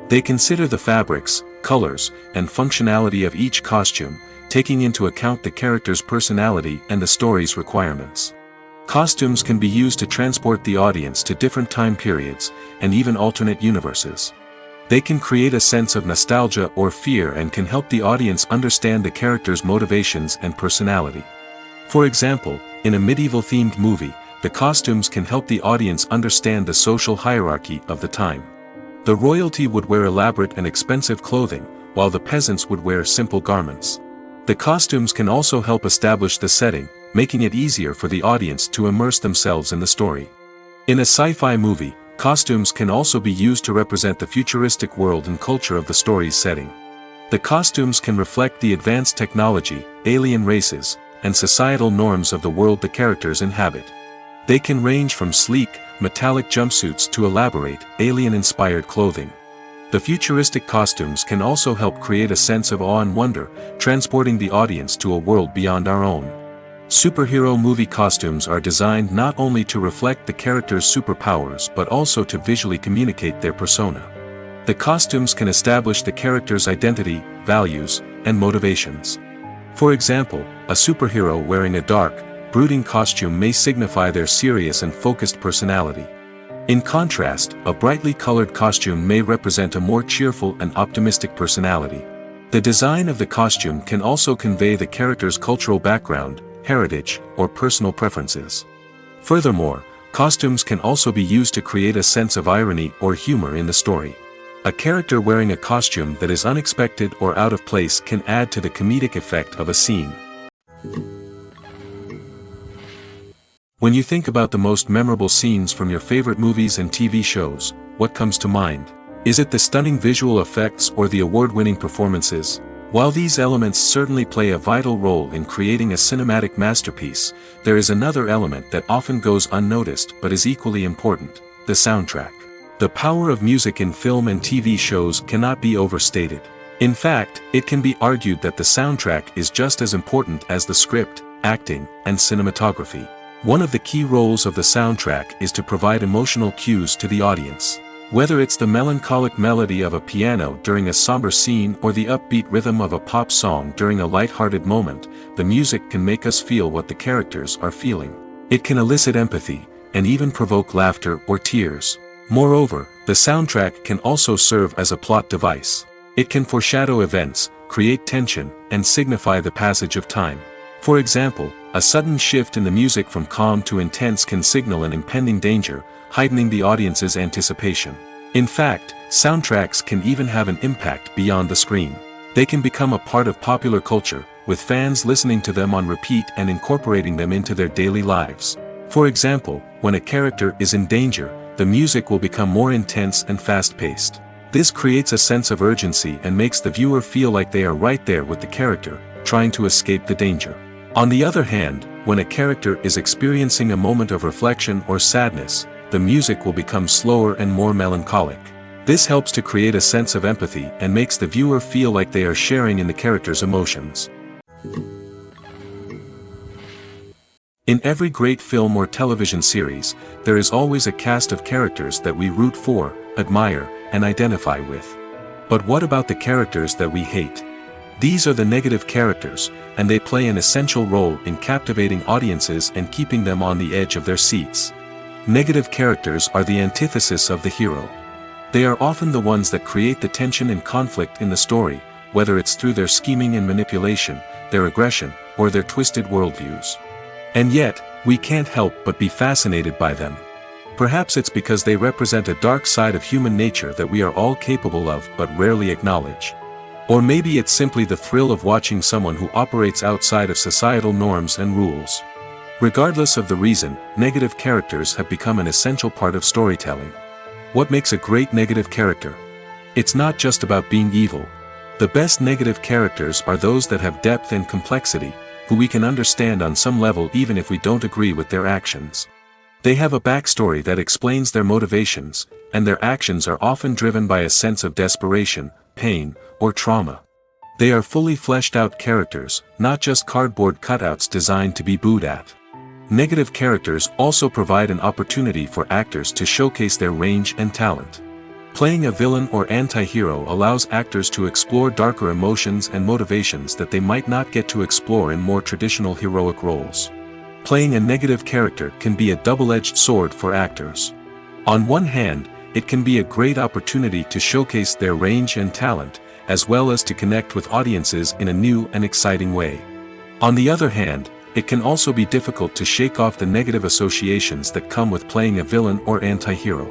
They consider the fabrics, colors, and functionality of each costume, taking into account the character's personality and the story's requirements. Costumes can be used to transport the audience to different time periods, and even alternate universes. They can create a sense of nostalgia or fear and can help the audience understand the character's motivations and personality. For example, in a medieval-themed movie, the costumes can help the audience understand the social hierarchy of the time. The royalty would wear elaborate and expensive clothing, while the peasants would wear simple garments. The costumes can also help establish the setting, making it easier for the audience to immerse themselves in the story. In a sci-fi movie, costumes can also be used to represent the futuristic world and culture of the story's setting. The costumes can reflect the advanced technology, alien races, and societal norms of the world the characters inhabit. They can range from sleek, metallic jumpsuits to elaborate, alien-inspired clothing. The futuristic costumes can also help create a sense of awe and wonder, transporting the audience to a world beyond our own. Superhero movie costumes are designed not only to reflect the character's superpowers but also to visually communicate their persona. The costumes can establish the character's identity, values, and motivations. For example, a superhero wearing a dark, brooding costume may signify their serious and focused personality. In contrast, a brightly colored costume may represent a more cheerful and optimistic personality. The design of the costume can also convey the character's cultural background, heritage, or personal preferences. Furthermore, costumes can also be used to create a sense of irony or humor in the story. A character wearing a costume that is unexpected or out of place can add to the comedic effect of a scene. When you think about the most memorable scenes from your favorite movies and TV shows, what comes to mind? Is it the stunning visual effects or the award-winning performances? While these elements certainly play a vital role in creating a cinematic masterpiece, there is another element that often goes unnoticed but is equally important: the soundtrack. The power of music in film and TV shows cannot be overstated. In fact, it can be argued that the soundtrack is just as important as the script, acting, and cinematography. One of the key roles of the soundtrack is to provide emotional cues to the audience. Whether it's the melancholic melody of a piano during a somber scene or the upbeat rhythm of a pop song during a light-hearted moment, the music can make us feel what the characters are feeling. It can elicit empathy, and even provoke laughter or tears. Moreover, the soundtrack can also serve as a plot device. It can foreshadow events, create tension, and signify the passage of time. For example, a sudden shift in the music from calm to intense can signal an impending danger, heightening the audience's anticipation. In fact, soundtracks can even have an impact beyond the screen. They can become a part of popular culture, with fans listening to them on repeat and incorporating them into their daily lives. For example, when a character is in danger, the music will become more intense and fast-paced. This creates a sense of urgency and makes the viewer feel like they are right there with the character, trying to escape the danger. On the other hand, when a character is experiencing a moment of reflection or sadness, the music will become slower and more melancholic. This helps to create a sense of empathy and makes the viewer feel like they are sharing in the character's emotions. In every great film or television series, there is always a cast of characters that we root for, admire, and identify with. But what about the characters that we hate? These are the negative characters, and they play an essential role in captivating audiences and keeping them on the edge of their seats. Negative characters are the antithesis of the hero. They are often the ones that create the tension and conflict in the story, whether it's through their scheming and manipulation, their aggression, or their twisted worldviews. And yet, we can't help but be fascinated by them. Perhaps it's because they represent a dark side of human nature that we are all capable of but rarely acknowledge. Or maybe it's simply the thrill of watching someone who operates outside of societal norms and rules. Regardless of the reason, negative characters have become an essential part of storytelling. What makes a great negative character? It's not just about being evil. The best negative characters are those that have depth and complexity, who we can understand on some level even if we don't agree with their actions. They have a backstory that explains their motivations, and their actions are often driven by a sense of desperation, pain, or trauma. They are fully fleshed out characters, not just cardboard cutouts designed to be booed at. Negative characters also provide an opportunity for actors to showcase their range and talent. Playing a villain or anti-hero allows actors to explore darker emotions and motivations that they might not get to explore in more traditional heroic roles. Playing a negative character can be a double-edged sword for actors. On one hand, it can be a great opportunity to showcase their range and talent, as well as to connect with audiences in a new and exciting way. On the other hand, it can also be difficult to shake off the negative associations that come with playing a villain or anti-hero.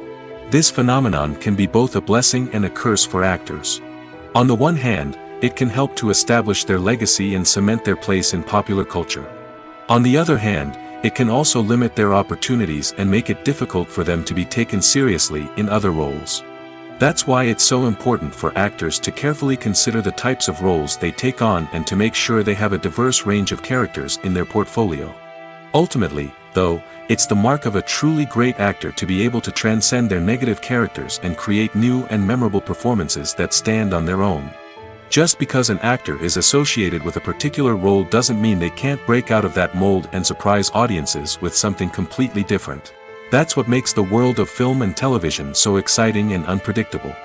This phenomenon can be both a blessing and a curse for actors. On the one hand, it can help to establish their legacy and cement their place in popular culture. On the other hand, it can also limit their opportunities and make it difficult for them to be taken seriously in other roles. That's why it's so important for actors to carefully consider the types of roles they take on and to make sure they have a diverse range of characters in their portfolio. Ultimately, though, it's the mark of a truly great actor to be able to transcend their negative characters and create new and memorable performances that stand on their own. Just because an actor is associated with a particular role doesn't mean they can't break out of that mold and surprise audiences with something completely different. That's what makes the world of film and television so exciting and unpredictable.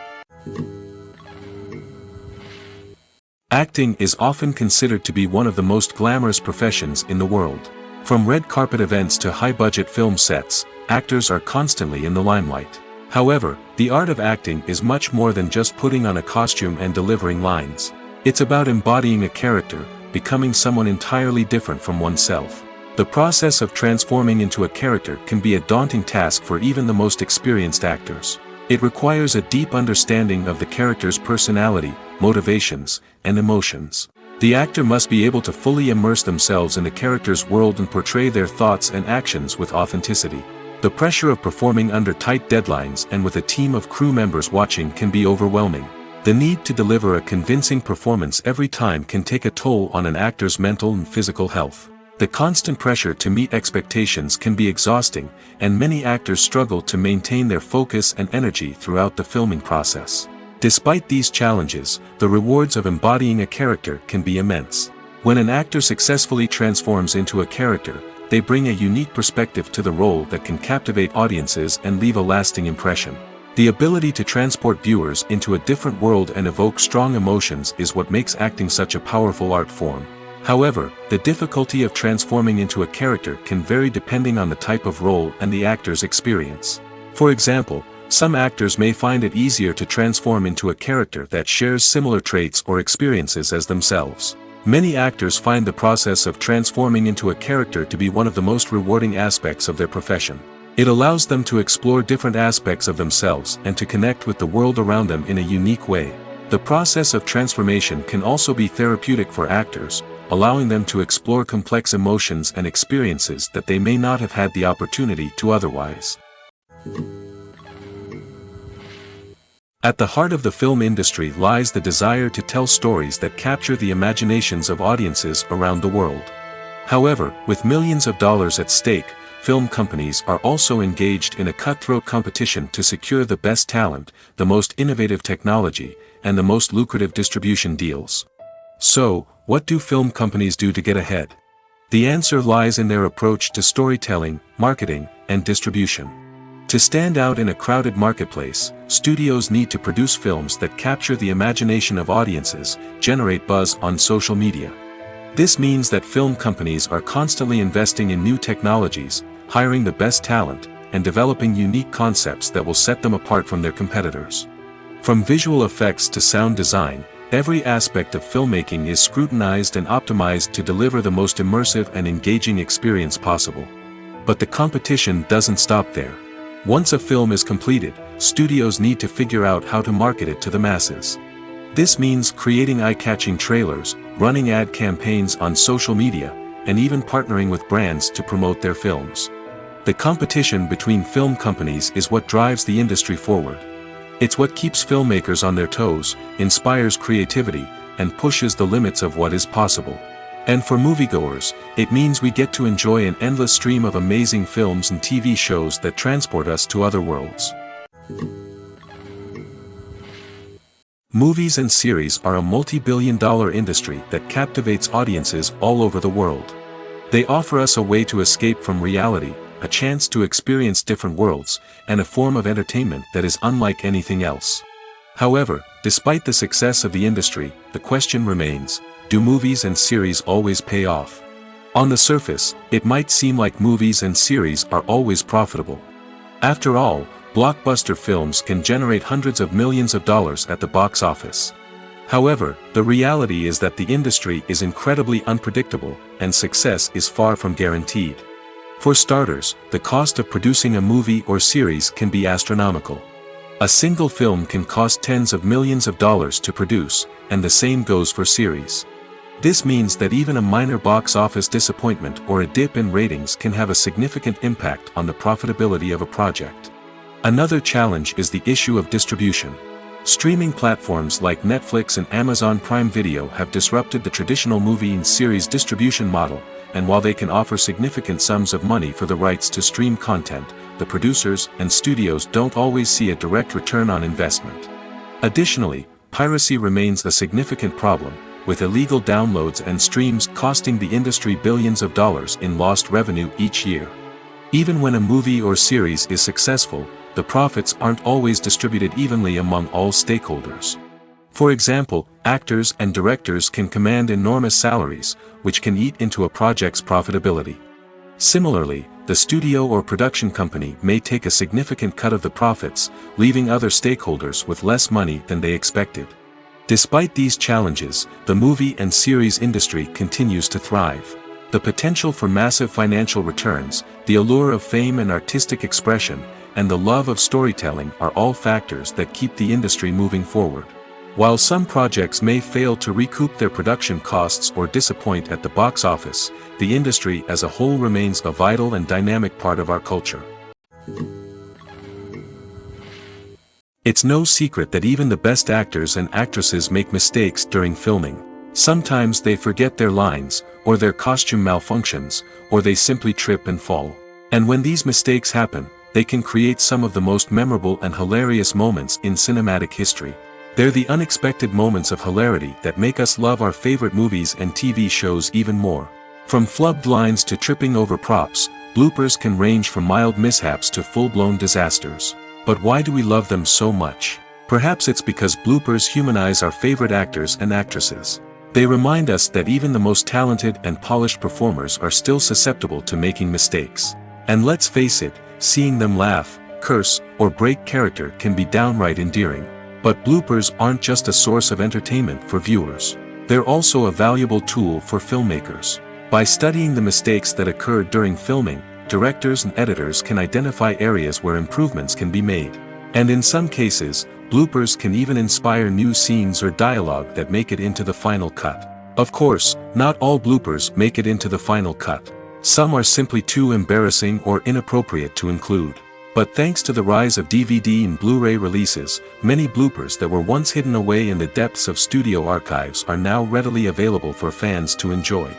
Acting is often considered to be one of the most glamorous professions in the world. From red carpet events to high-budget film sets, actors are constantly in the limelight. However, the art of acting is much more than just putting on a costume and delivering lines. It's about embodying a character, becoming someone entirely different from oneself. The process of transforming into a character can be a daunting task for even the most experienced actors. It requires a deep understanding of the character's personality, motivations, and emotions. The actor must be able to fully immerse themselves in the character's world and portray their thoughts and actions with authenticity. The pressure of performing under tight deadlines and with a team of crew members watching can be overwhelming. The need to deliver a convincing performance every time can take a toll on an actor's mental and physical health. The constant pressure to meet expectations can be exhausting, and many actors struggle to maintain their focus and energy throughout the filming process. Despite these challenges, the rewards of embodying a character can be immense. When an actor successfully transforms into a character, they bring a unique perspective to the role that can captivate audiences and leave a lasting impression. The ability to transport viewers into a different world and evoke strong emotions is what makes acting such a powerful art form. However, the difficulty of transforming into a character can vary depending on the type of role and the actor's experience. For example, some actors may find it easier to transform into a character that shares similar traits or experiences as themselves. Many actors find the process of transforming into a character to be one of the most rewarding aspects of their profession. It allows them to explore different aspects of themselves and to connect with the world around them in a unique way. The process of transformation can also be therapeutic for actors, allowing them to explore complex emotions and experiences that they may not have had the opportunity to otherwise. At the heart of the film industry lies the desire to tell stories that capture the imaginations of audiences around the world. However, with millions of dollars at stake, film companies are also engaged in a cutthroat competition to secure the best talent, the most innovative technology, and the most lucrative distribution deals. So, what do film companies do to get ahead? The answer lies in their approach to storytelling, marketing, and distribution. To stand out in a crowded marketplace, studios need to produce films that capture the imagination of audiences, generate buzz on social media. This means that film companies are constantly investing in new technologies, hiring the best talent, and developing unique concepts that will set them apart from their competitors. From visual effects to sound design, every aspect of filmmaking is scrutinized and optimized to deliver the most immersive and engaging experience possible. But the competition doesn't stop there. Once a film is completed, studios need to figure out how to market it to the masses. This means creating eye-catching trailers, running ad campaigns on social media, and even partnering with brands to promote their films. The competition between film companies is what drives the industry forward. It's what keeps filmmakers on their toes, inspires creativity, and pushes the limits of what is possible. And for moviegoers, it means we get to enjoy an endless stream of amazing films and TV shows that transport us to other worlds. Movies and series are a multi-billion-dollar industry that captivates audiences all over the world. They offer us a way to escape from reality, a chance to experience different worlds, and a form of entertainment that is unlike anything else. However, despite the success of the industry, the question remains: do movies and series always pay off? On the surface, it might seem like movies and series are always profitable. After all, blockbuster films can generate hundreds of millions of dollars at the box office. However, the reality is that the industry is incredibly unpredictable, and success is far from guaranteed. For starters, the cost of producing a movie or series can be astronomical. A single film can cost tens of millions of dollars to produce, and the same goes for series. This means that even a minor box office disappointment or a dip in ratings can have a significant impact on the profitability of a project. Another challenge is the issue of distribution. Streaming platforms like Netflix and Amazon Prime Video have disrupted the traditional movie and series distribution model, and while they can offer significant sums of money for the rights to stream content, the producers and studios don't always see a direct return on investment. Additionally, piracy remains a significant problem, with illegal downloads and streams costing the industry billions of dollars in lost revenue each year. Even when a movie or series is successful, the profits aren't always distributed evenly among all stakeholders. For example, actors and directors can command enormous salaries, which can eat into a project's profitability. Similarly, the studio or production company may take a significant cut of the profits, leaving other stakeholders with less money than they expected. Despite these challenges, the movie and series industry continues to thrive. The potential for massive financial returns, the allure of fame and artistic expression, and the love of storytelling are all factors that keep the industry moving forward. While some projects may fail to recoup their production costs or disappoint at the box office, the industry as a whole remains a vital and dynamic part of our culture. It's no secret that even the best actors and actresses make mistakes during filming. Sometimes they forget their lines, or their costume malfunctions, or they simply trip and fall. And when these mistakes happen, they can create some of the most memorable and hilarious moments in cinematic history. They're the unexpected moments of hilarity that make us love our favorite movies and TV shows even more. From flubbed lines to tripping over props, bloopers can range from mild mishaps to full-blown disasters. But why do we love them so much? Perhaps it's because bloopers humanize our favorite actors and actresses. They remind us that even the most talented and polished performers are still susceptible to making mistakes. And let's face it, seeing them laugh, curse, or break character can be downright endearing. But bloopers aren't just a source of entertainment for viewers. They're also a valuable tool for filmmakers. By studying the mistakes that occurred during filming, directors and editors can identify areas where improvements can be made. And in some cases, bloopers can even inspire new scenes or dialogue that make it into the final cut. Of course, not all bloopers make it into the final cut. Some are simply too embarrassing or inappropriate to include. But thanks to the rise of DVD and Blu-ray releases, many bloopers that were once hidden away in the depths of studio archives are now readily available for fans to enjoy.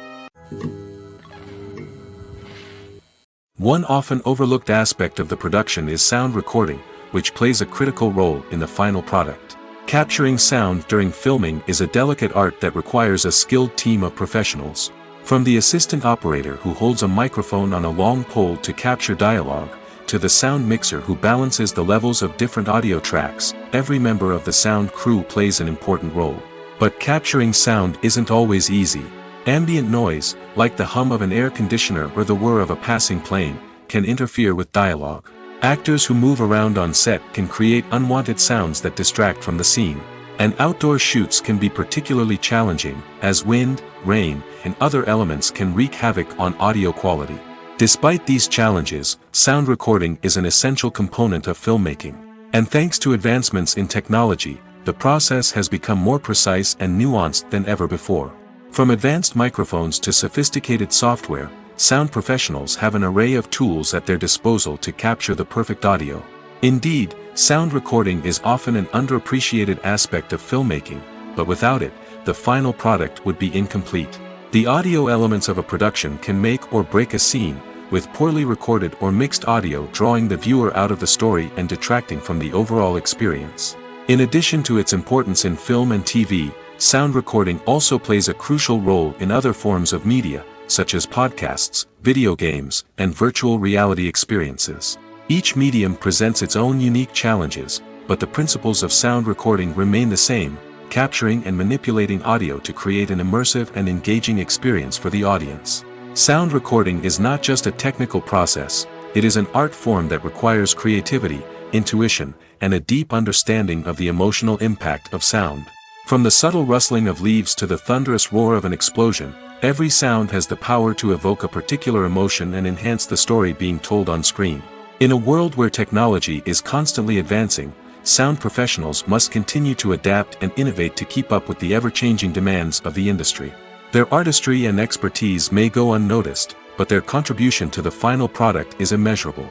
One often overlooked aspect of the production is sound recording, which plays a critical role in the final product. Capturing sound during filming is a delicate art that requires a skilled team of professionals. From the assistant operator who holds a microphone on a long pole to capture dialogue, to the sound mixer who balances the levels of different audio tracks, every member of the sound crew plays an important role. But capturing sound isn't always easy. Ambient noise, like the hum of an air conditioner or the whir of a passing plane, can interfere with dialogue. Actors who move around on set can create unwanted sounds that distract from the scene. And outdoor shoots can be particularly challenging, as wind, rain, and other elements can wreak havoc on audio quality. Despite these challenges, sound recording is an essential component of filmmaking. And thanks to advancements in technology, the process has become more precise and nuanced than ever before. From advanced microphones to sophisticated software, sound professionals have an array of tools at their disposal to capture the perfect audio. Indeed, sound recording is often an underappreciated aspect of filmmaking, but without it, the final product would be incomplete. The audio elements of a production can make or break a scene, with poorly recorded or mixed audio drawing the viewer out of the story and detracting from the overall experience. In addition to its importance in film and TV, sound recording also plays a crucial role in other forms of media, such as podcasts, video games, and virtual reality experiences. Each medium presents its own unique challenges, but the principles of sound recording remain the same, capturing and manipulating audio to create an immersive and engaging experience for the audience. Sound recording is not just a technical process, it is an art form that requires creativity, intuition, and a deep understanding of the emotional impact of sound. From the subtle rustling of leaves to the thunderous roar of an explosion, every sound has the power to evoke a particular emotion and enhance the story being told on screen. In a world where technology is constantly advancing, sound professionals must continue to adapt and innovate to keep up with the ever-changing demands of the industry. Their artistry and expertise may go unnoticed, but their contribution to the final product is immeasurable.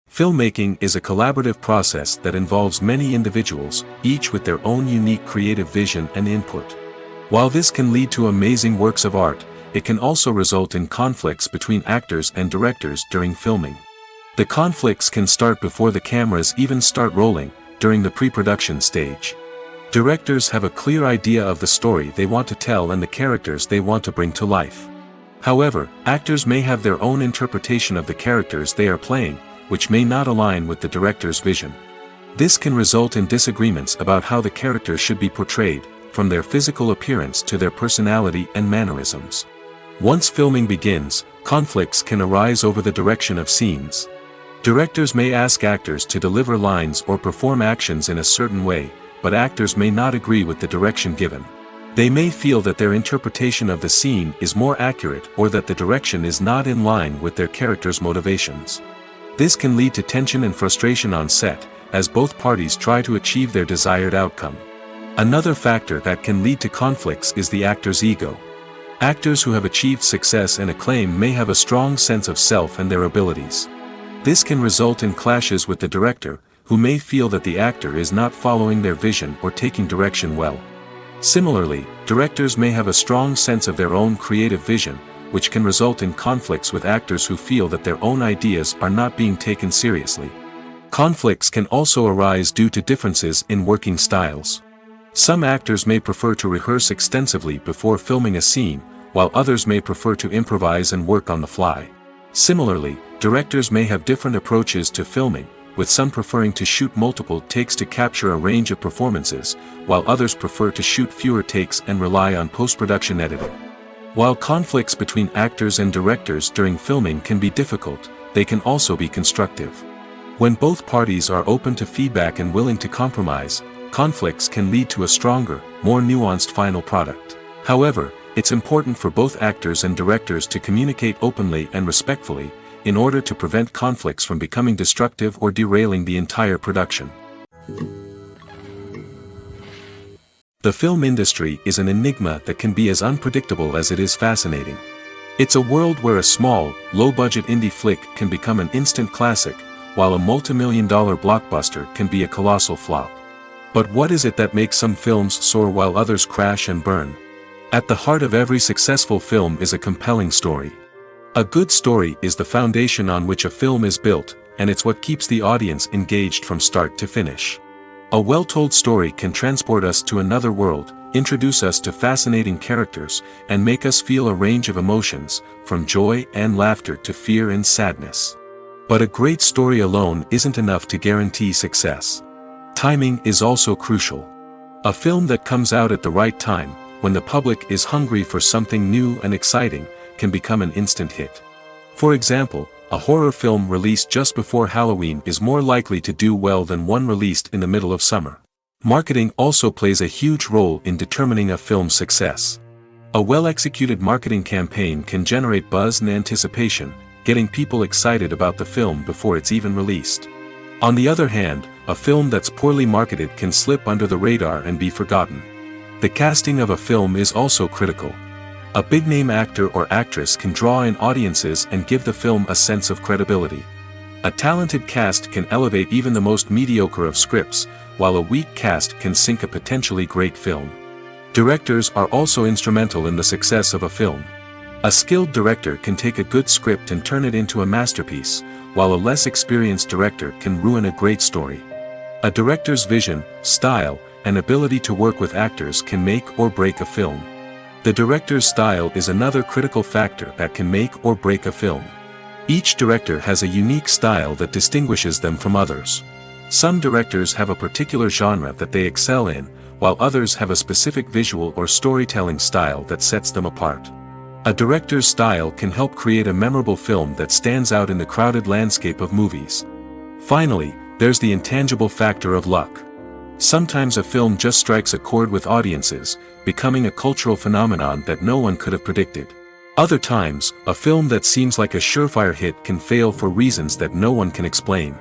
Filmmaking is a collaborative process that involves many individuals, each with their own unique creative vision and input. While this can lead to amazing works of art, it can also result in conflicts between actors and directors during filming. The conflicts can start before the cameras even start rolling, during the pre-production stage. Directors have a clear idea of the story they want to tell and the characters they want to bring to life. However, actors may have their own interpretation of the characters they are playing, which may not align with the director's vision. This can result in disagreements about how the characters should be portrayed, from their physical appearance to their personality and mannerisms. Once filming begins, conflicts can arise over the direction of scenes. Directors may ask actors to deliver lines or perform actions in a certain way, but actors may not agree with the direction given. They may feel that their interpretation of the scene is more accurate or that the direction is not in line with their character's motivations. This can lead to tension and frustration on set, as both parties try to achieve their desired outcome. Another factor that can lead to conflicts is the actor's ego. Actors who have achieved success and acclaim may have a strong sense of self and their abilities. This can result in clashes with the director, who may feel that the actor is not following their vision or taking direction well. Similarly, directors may have a strong sense of their own creative vision, which can result in conflicts with actors who feel that their own ideas are not being taken seriously. Conflicts can also arise due to differences in working styles. Some actors may prefer to rehearse extensively before filming a scene, while others may prefer to improvise and work on the fly. Similarly, directors may have different approaches to filming, with some preferring to shoot multiple takes to capture a range of performances, while others prefer to shoot fewer takes and rely on post-production editing. While conflicts between actors and directors during filming can be difficult, they can also be constructive. When both parties are open to feedback and willing to compromise, conflicts can lead to a stronger, more nuanced final product. However, it's important for both actors and directors to communicate openly and respectfully, in order to prevent conflicts from becoming destructive or derailing the entire production. The film industry is an enigma that can be as unpredictable as it is fascinating. It's a world where a small, low-budget indie flick can become an instant classic, while a multi-million-dollar blockbuster can be a colossal flop. But what is it that makes some films soar while others crash and burn? At the heart of every successful film is a compelling story. A good story is the foundation on which a film is built, and it's what keeps the audience engaged from start to finish. A well-told story can transport us to another world, introduce us to fascinating characters, and make us feel a range of emotions, from joy and laughter to fear and sadness. But a great story alone isn't enough to guarantee success. Timing is also crucial. A film that comes out at the right time, when the public is hungry for something new and exciting, can become an instant hit. For example, a horror film released just before Halloween is more likely to do well than one released in the middle of summer. Marketing also plays a huge role in determining a film's success. A well-executed marketing campaign can generate buzz and anticipation, getting people excited about the film before it's even released. On the other hand, a film that's poorly marketed can slip under the radar and be forgotten. The casting of a film is also critical. A big-name actor or actress can draw in audiences and give the film a sense of credibility. A talented cast can elevate even the most mediocre of scripts, while a weak cast can sink a potentially great film. Directors are also instrumental in the success of a film. A skilled director can take a good script and turn it into a masterpiece, while a less experienced director can ruin a great story. A director's vision, style, and ability to work with actors can make or break a film. The director's style is another critical factor that can make or break a film. Each director has a unique style that distinguishes them from others. Some directors have a particular genre that they excel in, while others have a specific visual or storytelling style that sets them apart. A director's style can help create a memorable film that stands out in the crowded landscape of movies. Finally, there's the intangible factor of luck. Sometimes a film just strikes a chord with audiences, becoming a cultural phenomenon that no one could have predicted. Other times, a film that seems like a surefire hit can fail for reasons that no one can explain.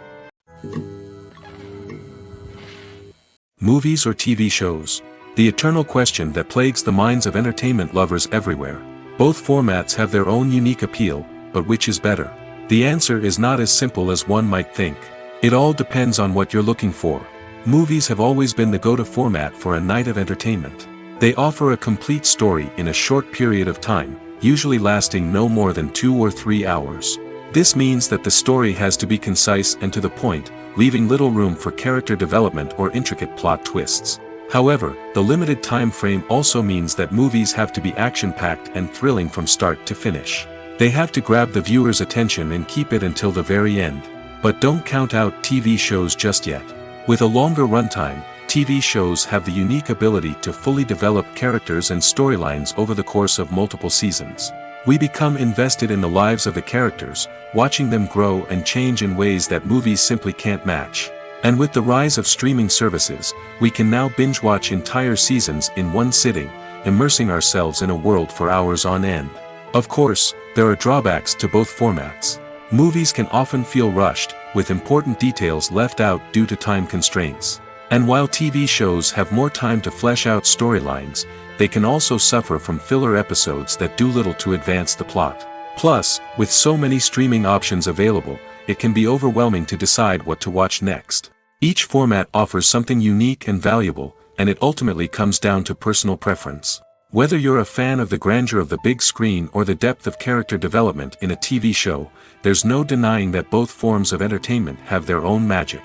Movies or TV shows? The eternal question that plagues the minds of entertainment lovers everywhere. Both formats have their own unique appeal, but which is better? The answer is not as simple as one might think. It all depends on what you're looking for. Movies have always been the go-to format for a night of entertainment. They offer a complete story in a short period of time, usually lasting no more than 2 or 3 hours. This means that the story has to be concise and to the point, leaving little room for character development or intricate plot twists. However, the limited time frame also means that movies have to be action-packed and thrilling from start to finish. They have to grab the viewer's attention and keep it until the very end. But don't count out TV shows just yet. With a longer runtime, TV shows have the unique ability to fully develop characters and storylines over the course of multiple seasons. We become invested in the lives of the characters, watching them grow and change in ways that movies simply can't match. And with the rise of streaming services, we can now binge-watch entire seasons in one sitting, immersing ourselves in a world for hours on end. Of course, there are drawbacks to both formats. Movies can often feel rushed, with important details left out due to time constraints. And while TV shows have more time to flesh out storylines, they can also suffer from filler episodes that do little to advance the plot. Plus, with so many streaming options available, it can be overwhelming to decide what to watch next. Each format offers something unique and valuable, and it ultimately comes down to personal preference. Whether you're a fan of the grandeur of the big screen or the depth of character development in a TV show, there's no denying that both forms of entertainment have their own magic.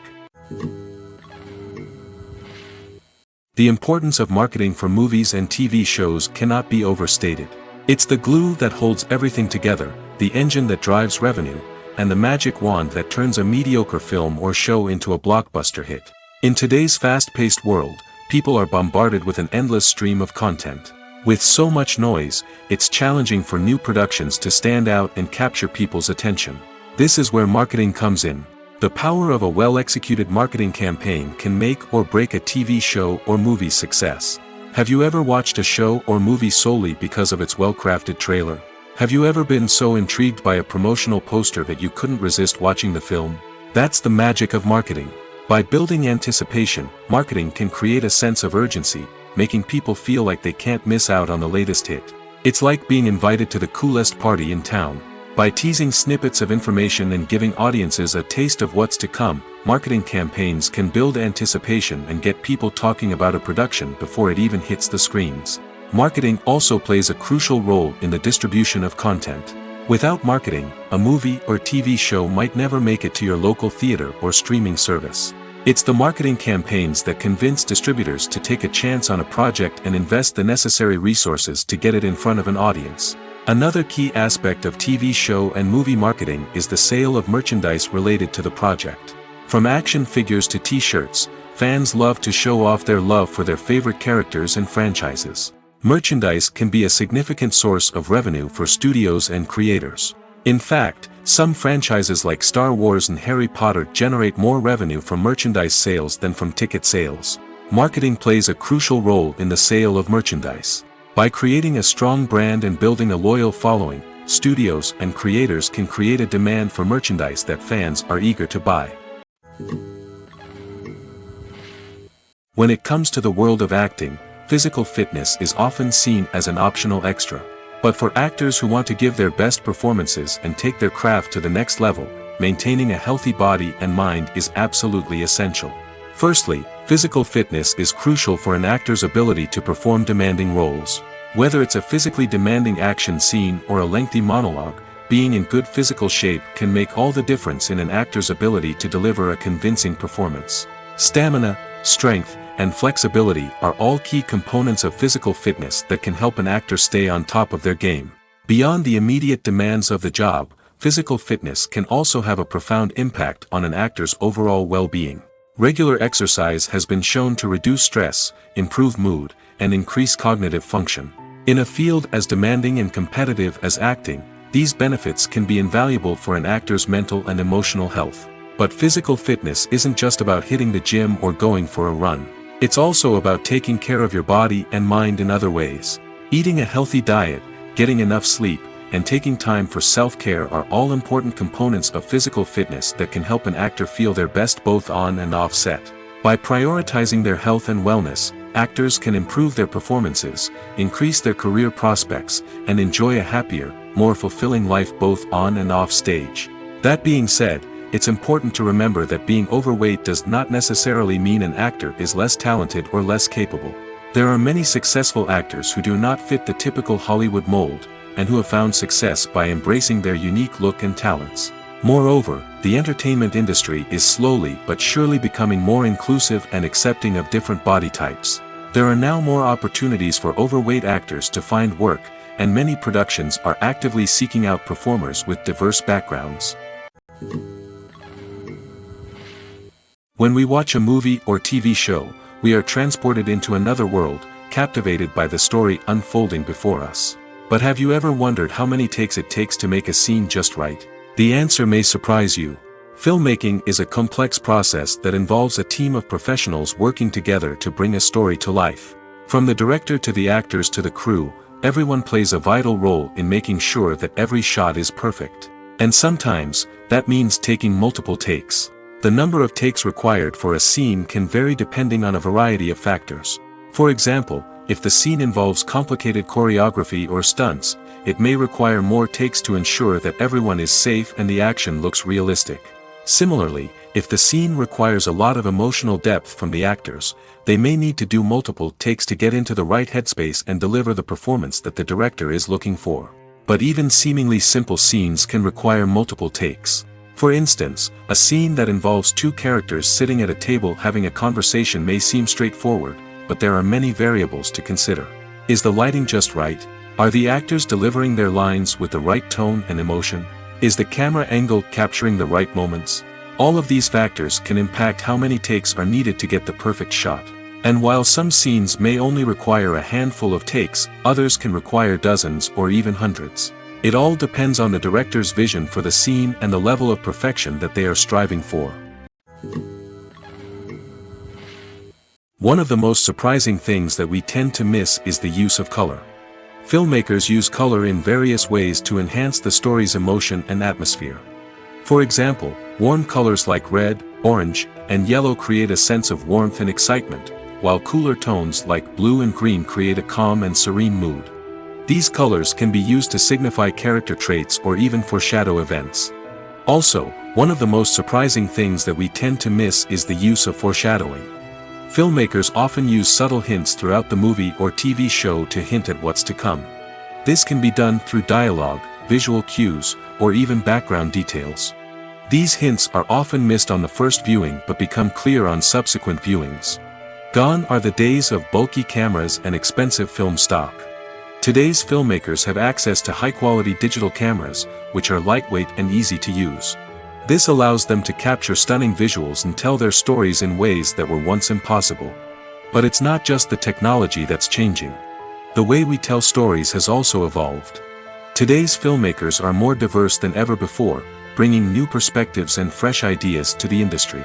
The importance of marketing for movies and TV shows cannot be overstated. It's the glue that holds everything together, the engine that drives revenue, and the magic wand that turns a mediocre film or show into a blockbuster hit. In today's fast-paced world, people are bombarded with an endless stream of content. With so much noise, it's challenging for new productions to stand out and capture people's attention. This is where marketing comes in. The power of a well-executed marketing campaign can make or break a TV show or movie's success. Have you ever watched a show or movie solely because of its well-crafted trailer? Have you ever been so intrigued by a promotional poster that you couldn't resist watching the film? That's the magic of marketing. By building anticipation, marketing can create a sense of urgency, making people feel like they can't miss out on the latest hit. It's like being invited to the coolest party in town. By teasing snippets of information and giving audiences a taste of what's to come, marketing campaigns can build anticipation and get people talking about a production before it even hits the screens. Marketing also plays a crucial role in the distribution of content. Without marketing, a movie or TV show might never make it to your local theater or streaming service. It's the marketing campaigns that convince distributors to take a chance on a project and invest the necessary resources to get it in front of an audience. Another key aspect of TV show and movie marketing is the sale of merchandise related to the project. From action figures to t-shirts, fans love to show off their love for their favorite characters and franchises. Merchandise can be a significant source of revenue for studios and creators. In fact, some franchises like Star Wars and Harry Potter generate more revenue from merchandise sales than from ticket sales. Marketing plays a crucial role in the sale of merchandise. By creating a strong brand and building a loyal following, studios and creators can create a demand for merchandise that fans are eager to buy. When it comes to the world of acting, physical fitness is often seen as an optional extra. But for actors who want to give their best performances and take their craft to the next level, maintaining a healthy body and mind is absolutely essential. Firstly, physical fitness is crucial for an actor's ability to perform demanding roles. Whether it's a physically demanding action scene or a lengthy monologue, being in good physical shape can make all the difference in an actor's ability to deliver a convincing performance. Stamina, strength, and flexibility are all key components of physical fitness that can help an actor stay on top of their game. Beyond the immediate demands of the job, physical fitness can also have a profound impact on an actor's overall well-being. Regular exercise has been shown to reduce stress, improve mood, and increase cognitive function. In a field as demanding and competitive as acting, these benefits can be invaluable for an actor's mental and emotional health. But physical fitness isn't just about hitting the gym or going for a run. It's also about taking care of your body and mind in other ways. Eating a healthy diet, getting enough sleep, and taking time for self-care are all important components of physical fitness that can help an actor feel their best both on and off set. By prioritizing their health and wellness, actors can improve their performances, increase their career prospects, and enjoy a happier, more fulfilling life both on and off stage. That being said, it's important to remember that being overweight does not necessarily mean an actor is less talented or less capable. There are many successful actors who do not fit the typical Hollywood mold, and who have found success by embracing their unique look and talents. Moreover, the entertainment industry is slowly but surely becoming more inclusive and accepting of different body types. There are now more opportunities for overweight actors to find work, and many productions are actively seeking out performers with diverse backgrounds. When we watch a movie or TV show, we are transported into another world, captivated by the story unfolding before us. But have you ever wondered how many takes it takes to make a scene just right? The answer may surprise you. Filmmaking is a complex process that involves a team of professionals working together to bring a story to life. From the director to the actors to the crew, everyone plays a vital role in making sure that every shot is perfect. And sometimes, that means taking multiple takes. The number of takes required for a scene can vary depending on a variety of factors. For example, if the scene involves complicated choreography or stunts, it may require more takes to ensure that everyone is safe and the action looks realistic. Similarly, if the scene requires a lot of emotional depth from the actors, they may need to do multiple takes to get into the right headspace and deliver the performance that the director is looking for. But even seemingly simple scenes can require multiple takes. For instance, a scene that involves two characters sitting at a table having a conversation may seem straightforward, but there are many variables to consider. Is the lighting just right? Are the actors delivering their lines with the right tone and emotion? Is the camera angle capturing the right moments? All of these factors can impact how many takes are needed to get the perfect shot. And while some scenes may only require a handful of takes, others can require dozens or even hundreds. It all depends on the director's vision for the scene and the level of perfection that they are striving for. One of the most surprising things that we tend to miss is the use of color. Filmmakers use color in various ways to enhance the story's emotion and atmosphere. For example, warm colors like red, orange, and yellow create a sense of warmth and excitement, while cooler tones like blue and green create a calm and serene mood. These colors can be used to signify character traits or even foreshadow events. Also, one of the most surprising things that we tend to miss is the use of foreshadowing. Filmmakers often use subtle hints throughout the movie or TV show to hint at what's to come. This can be done through dialogue, visual cues, or even background details. These hints are often missed on the first viewing but become clear on subsequent viewings. Gone are the days of bulky cameras and expensive film stock. Today's filmmakers have access to high-quality digital cameras, which are lightweight and easy to use. This allows them to capture stunning visuals and tell their stories in ways that were once impossible. But it's not just the technology that's changing. The way we tell stories has also evolved. Today's filmmakers are more diverse than ever before, bringing new perspectives and fresh ideas to the industry.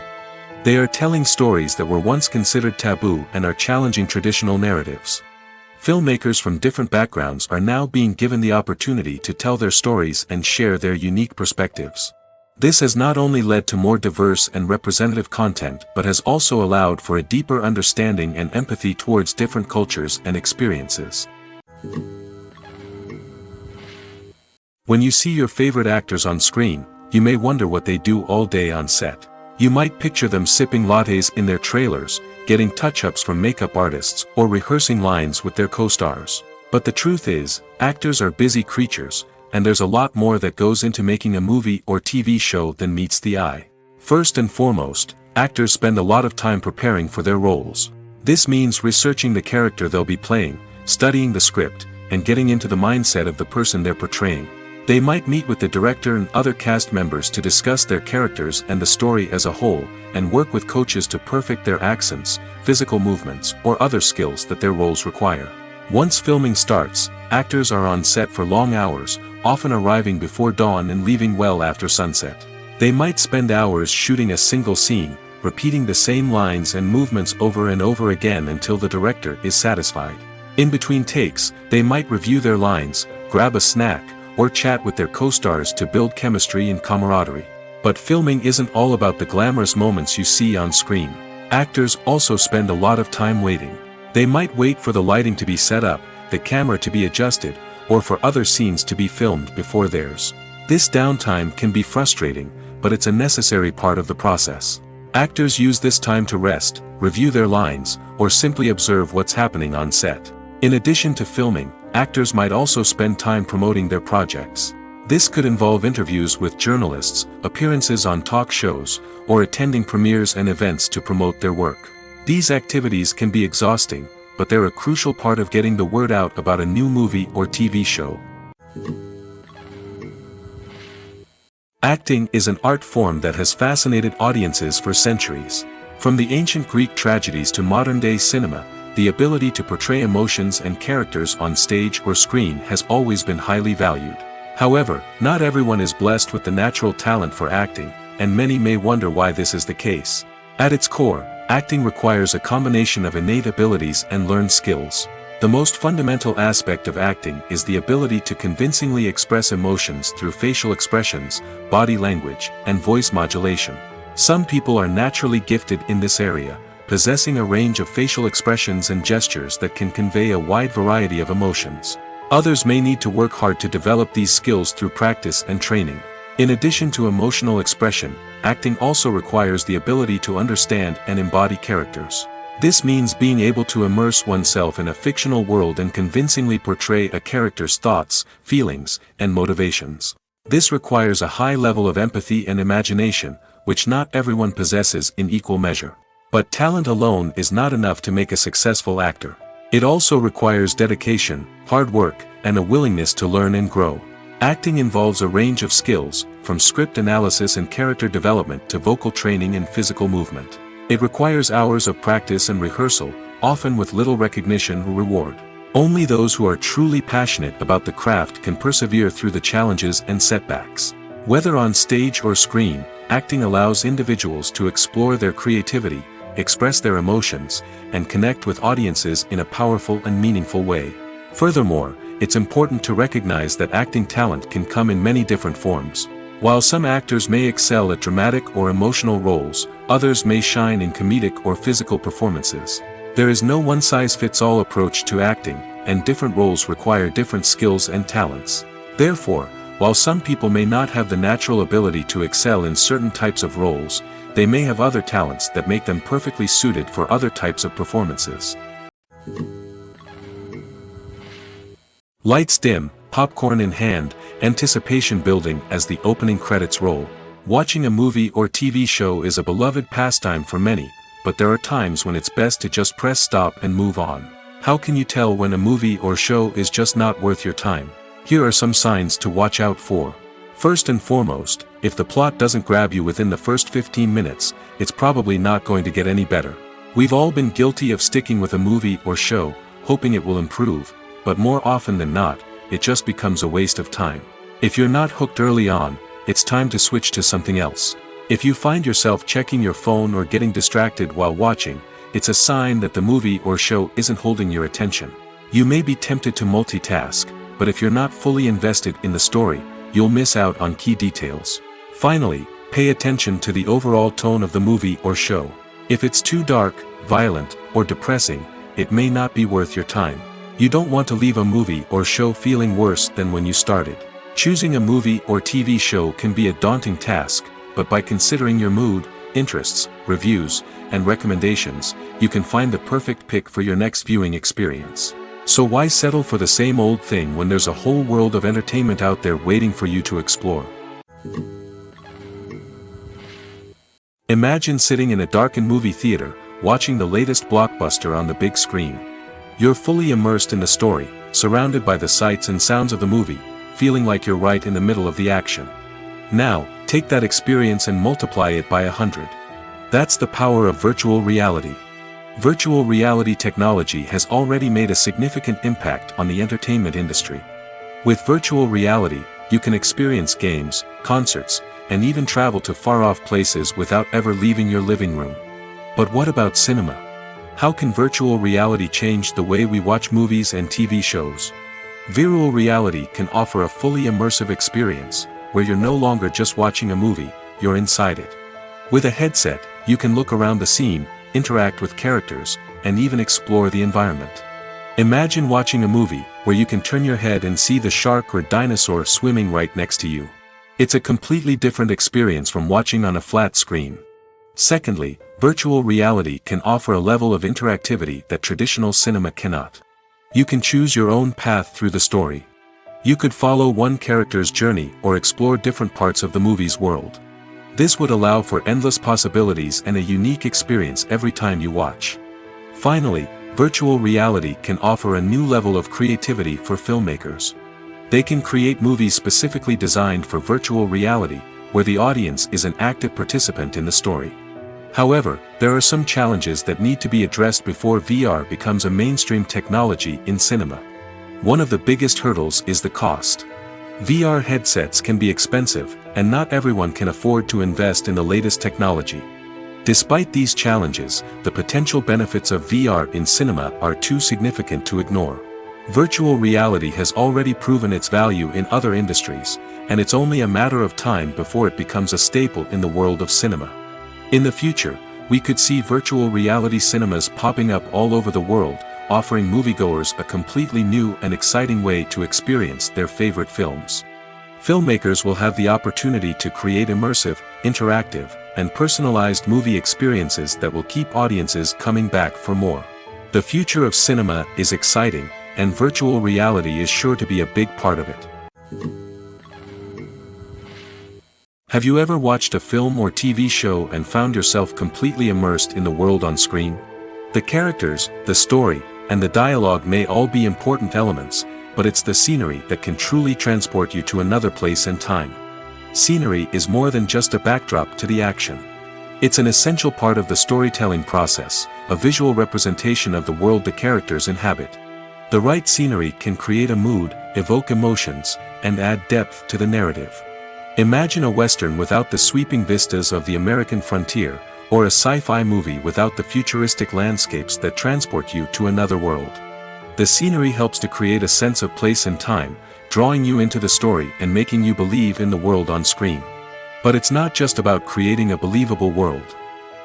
They are telling stories that were once considered taboo and are challenging traditional narratives. Filmmakers from different backgrounds are now being given the opportunity to tell their stories and share their unique perspectives. This has not only led to more diverse and representative content but has also allowed for a deeper understanding and empathy towards different cultures and experiences. When you see your favorite actors on screen, you may wonder what they do all day on set. You might picture them sipping lattes in their trailers, getting touch-ups from makeup artists, or rehearsing lines with their co-stars. But the truth is, actors are busy creatures, and there's a lot more that goes into making a movie or TV show than meets the eye. First and foremost, actors spend a lot of time preparing for their roles. This means researching the character they'll be playing, studying the script, and getting into the mindset of the person they're portraying. They might meet with the director and other cast members to discuss their characters and the story as a whole, and work with coaches to perfect their accents, physical movements, or other skills that their roles require. Once filming starts, actors are on set for long hours, often arriving before dawn and leaving well after sunset. They might spend hours shooting a single scene, repeating the same lines and movements over and over again until the director is satisfied. In between takes, they might review their lines, grab a snack, or chat with their co-stars to build chemistry and camaraderie. But filming isn't all about the glamorous moments you see on screen. Actors also spend a lot of time waiting. They might wait for the lighting to be set up, the camera to be adjusted, or for other scenes to be filmed before theirs. This downtime can be frustrating, but it's a necessary part of the process. Actors use this time to rest, review their lines, or simply observe what's happening on set. In addition to filming, actors might also spend time promoting their projects. This could involve interviews with journalists, appearances on talk shows, or attending premieres and events to promote their work. These activities can be exhausting, but they're a crucial part of getting the word out about a new movie or TV show. Acting is an art form that has fascinated audiences for centuries. From the ancient Greek tragedies to modern-day cinema, the ability to portray emotions and characters on stage or screen has always been highly valued. However, not everyone is blessed with the natural talent for acting, and many may wonder why this is the case. At its core, acting requires a combination of innate abilities and learned skills. The most fundamental aspect of acting is the ability to convincingly express emotions through facial expressions, body language, and voice modulation. Some people are naturally gifted in this area, possessing a range of facial expressions and gestures that can convey a wide variety of emotions. Others may need to work hard to develop these skills through practice and training. In addition to emotional expression, acting also requires the ability to understand and embody characters. This means being able to immerse oneself in a fictional world and convincingly portray a character's thoughts, feelings, and motivations. This requires a high level of empathy and imagination, which not everyone possesses in equal measure. But talent alone is not enough to make a successful actor. It also requires dedication, hard work, and a willingness to learn and grow. Acting involves a range of skills, from script analysis and character development to vocal training and physical movement. It requires hours of practice and rehearsal, often with little recognition or reward. Only those who are truly passionate about the craft can persevere through the challenges and setbacks. Whether on stage or screen, acting allows individuals to explore their creativity, express their emotions, and connect with audiences in a powerful and meaningful way. Furthermore, it's important to recognize that acting talent can come in many different forms. While some actors may excel at dramatic or emotional roles, others may shine in comedic or physical performances. There is no one-size-fits-all approach to acting, and different roles require different skills and talents. Therefore, while some people may not have the natural ability to excel in certain types of roles, they may have other talents that make them perfectly suited for other types of performances. Lights dim, popcorn in hand, anticipation building as the opening credits roll. Watching a movie or TV show is a beloved pastime for many, but there are times when it's best to just press stop and move on. How can you tell when a movie or show is just not worth your time? Here are some signs to watch out for. First and foremost, if the plot doesn't grab you within the first 15 minutes, it's probably not going to get any better. We've all been guilty of sticking with a movie or show, hoping it will improve, but more often than not, it just becomes a waste of time. If you're not hooked early on, it's time to switch to something else. If you find yourself checking your phone or getting distracted while watching, it's a sign that the movie or show isn't holding your attention. You may be tempted to multitask, but if you're not fully invested in the story, you'll miss out on key details. Finally, pay attention to the overall tone of the movie or show. If it's too dark, violent, or depressing, it may not be worth your time. You don't want to leave a movie or show feeling worse than when you started. Choosing a movie or TV show can be a daunting task, but by considering your mood, interests, reviews, and recommendations, you can find the perfect pick for your next viewing experience. So why settle for the same old thing when there's a whole world of entertainment out there waiting for you to explore? Imagine sitting in a darkened movie theater, watching the latest blockbuster on the big screen. You're fully immersed in the story, surrounded by the sights and sounds of the movie, feeling like you're right in the middle of the action. Now, take that experience and multiply it by 100. That's the power of virtual reality. Virtual reality technology has already made a significant impact on the entertainment industry. With virtual reality, you can experience games, concerts, and even travel to far-off places without ever leaving your living room. But what about cinema? How can virtual reality change the way we watch movies and TV shows? Virtual reality can offer a fully immersive experience, where you're no longer just watching a movie, you're inside it. With a headset, you can look around the scene, interact with characters, and even explore the environment. Imagine watching a movie where you can turn your head and see the shark or dinosaur swimming right next to you. It's a completely different experience from watching on a flat screen. Secondly, virtual reality can offer a level of interactivity that traditional cinema cannot. You can choose your own path through the story. You could follow one character's journey or explore different parts of the movie's world. This would allow for endless possibilities and a unique experience every time you watch. Finally, virtual reality can offer a new level of creativity for filmmakers. They can create movies specifically designed for virtual reality, where the audience is an active participant in the story. However, there are some challenges that need to be addressed before VR becomes a mainstream technology in cinema. One of the biggest hurdles is the cost. VR headsets can be expensive, and not everyone can afford to invest in the latest technology. Despite these challenges, the potential benefits of VR in cinema are too significant to ignore. Virtual reality has already proven its value in other industries, and it's only a matter of time before it becomes a staple in the world of cinema. In the future, we could see virtual reality cinemas popping up all over the world, offering moviegoers a completely new and exciting way to experience their favorite films. Filmmakers will have the opportunity to create immersive, interactive, and personalized movie experiences that will keep audiences coming back for more. The future of cinema is exciting, and virtual reality is sure to be a big part of it. Have you ever watched a film or TV show and found yourself completely immersed in the world on screen? The characters, the story, and the dialogue may all be important elements, but it's the scenery that can truly transport you to another place and time. Scenery is more than just a backdrop to the action. It's an essential part of the storytelling process, a visual representation of the world the characters inhabit. The right scenery can create a mood, evoke emotions, and add depth to the narrative. Imagine a Western without the sweeping vistas of the American frontier, or a sci-fi movie without the futuristic landscapes that transport you to another world. The scenery helps to create a sense of place and time, drawing you into the story and making you believe in the world on screen. But it's not just about creating a believable world.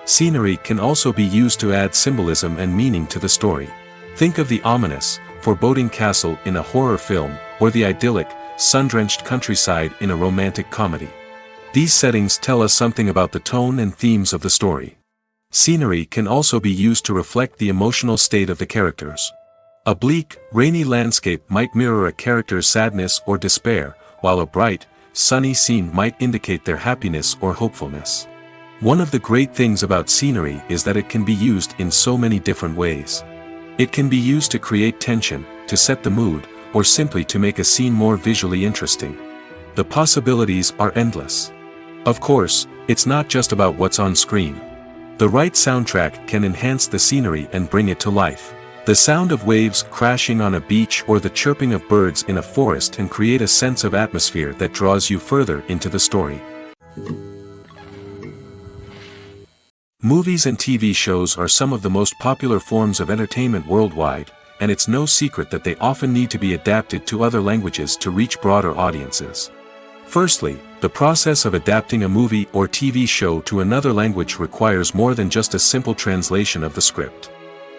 Scenery can also be used to add symbolism and meaning to the story. Think of the ominous, foreboding castle in a horror film, or the idyllic, sun-drenched countryside in a romantic comedy. These settings tell us something about the tone and themes of the story. Scenery can also be used to reflect the emotional state of the characters. A bleak, rainy landscape might mirror a character's sadness or despair, while a bright, sunny scene might indicate their happiness or hopefulness. One of the great things about scenery is that it can be used in so many different ways. It can be used to create tension, to set the mood, or simply to make a scene more visually interesting. The possibilities are endless. Of course, it's not just about what's on screen. The right soundtrack can enhance the scenery and bring it to life. The sound of waves crashing on a beach or the chirping of birds in a forest can create a sense of atmosphere that draws you further into the story. Movies and TV shows are some of the most popular forms of entertainment worldwide, and it's no secret that they often need to be adapted to other languages to reach broader audiences. Firstly, the process of adapting a movie or TV show to another language requires more than just a simple translation of the script.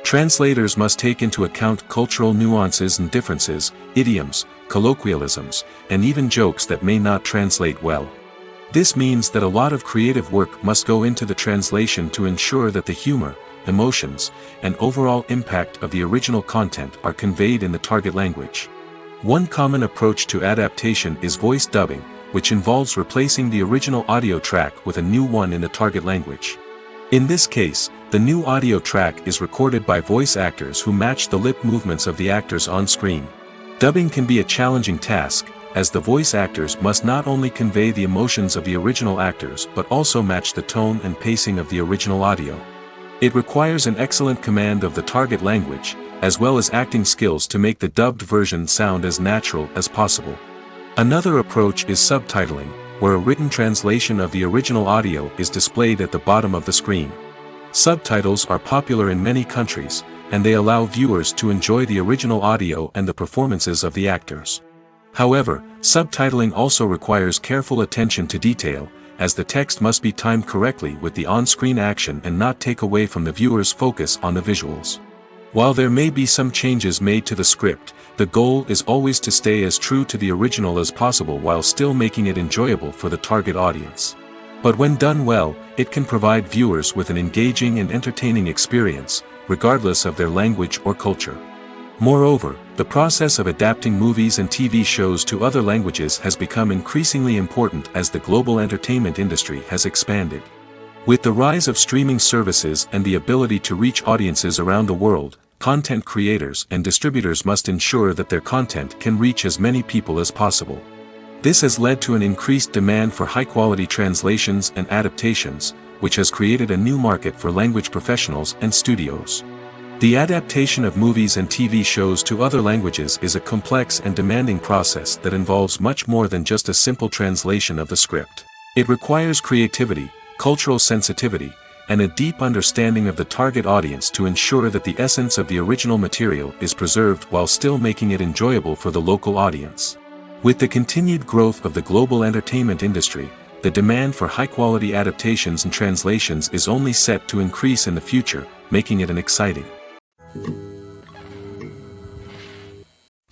Translators must take into account cultural nuances and differences, idioms, colloquialisms, and even jokes that may not translate well. This means that a lot of creative work must go into the translation to ensure that the humor, emotions, and overall impact of the original content are conveyed in the target language. One common approach to adaptation is voice dubbing, which involves replacing the original audio track with a new one in the target language. In this case, the new audio track is recorded by voice actors who match the lip movements of the actors on screen. Dubbing can be a challenging task, as the voice actors must not only convey the emotions of the original actors but also match the tone and pacing of the original audio. It requires an excellent command of the target language, as well as acting skills to make the dubbed version sound as natural as possible. Another approach is subtitling, where a written translation of the original audio is displayed at the bottom of the screen. Subtitles are popular in many countries, and they allow viewers to enjoy the original audio and the performances of the actors. However, subtitling also requires careful attention to detail, as the text must be timed correctly with the on-screen action and not take away from the viewer's focus on the visuals. While there may be some changes made to the script, the goal is always to stay as true to the original as possible while still making it enjoyable for the target audience. But when done well, it can provide viewers with an engaging and entertaining experience, regardless of their language or culture. Moreover, the process of adapting movies and TV shows to other languages has become increasingly important as the global entertainment industry has expanded. With the rise of streaming services and the ability to reach audiences around the world, content creators and distributors must ensure that their content can reach as many people as possible. This has led to an increased demand for high-quality translations and adaptations, which has created a new market for language professionals and studios. The adaptation of movies and TV shows to other languages is a complex and demanding process that involves much more than just a simple translation of the script. It requires creativity, cultural sensitivity, and a deep understanding of the target audience to ensure that the essence of the original material is preserved while still making it enjoyable for the local audience. With the continued growth of the global entertainment industry, the demand for high-quality adaptations and translations is only set to increase in the future, making it an exciting.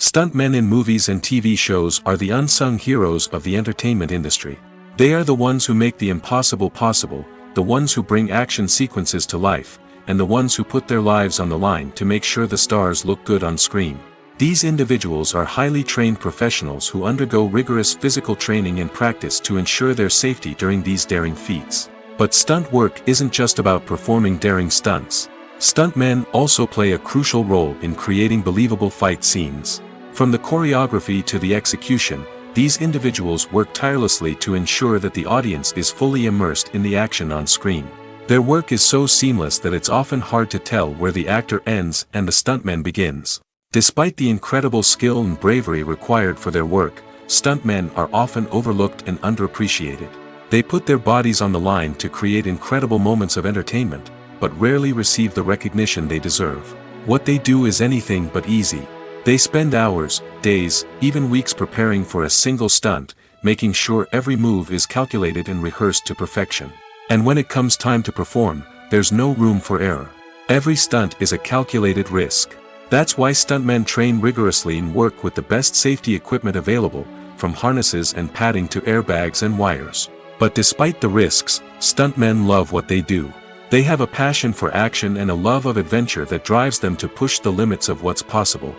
Stuntmen in movies and TV shows are the unsung heroes of the entertainment industry. They are the ones who make the impossible possible, the ones who bring action sequences to life, and the ones who put their lives on the line to make sure the stars look good on screen. These individuals are highly trained professionals who undergo rigorous physical training and practice to ensure their safety during these daring feats. But stunt work isn't just about performing daring stunts. Stuntmen also play a crucial role in creating believable fight scenes. From the choreography to the execution, these individuals work tirelessly to ensure that the audience is fully immersed in the action on screen. Their work is so seamless that it's often hard to tell where the actor ends and the stuntman begins. Despite the incredible skill and bravery required for their work, stuntmen are often overlooked and underappreciated. They put their bodies on the line to create incredible moments of entertainment, but rarely receive the recognition they deserve. What they do is anything but easy. They spend hours, days, even weeks preparing for a single stunt, making sure every move is calculated and rehearsed to perfection. And when it comes time to perform, there's no room for error. Every stunt is a calculated risk. That's why stuntmen train rigorously and work with the best safety equipment available, from harnesses and padding to airbags and wires. But despite the risks, stuntmen love what they do. They have a passion for action and a love of adventure that drives them to push the limits of what's possible.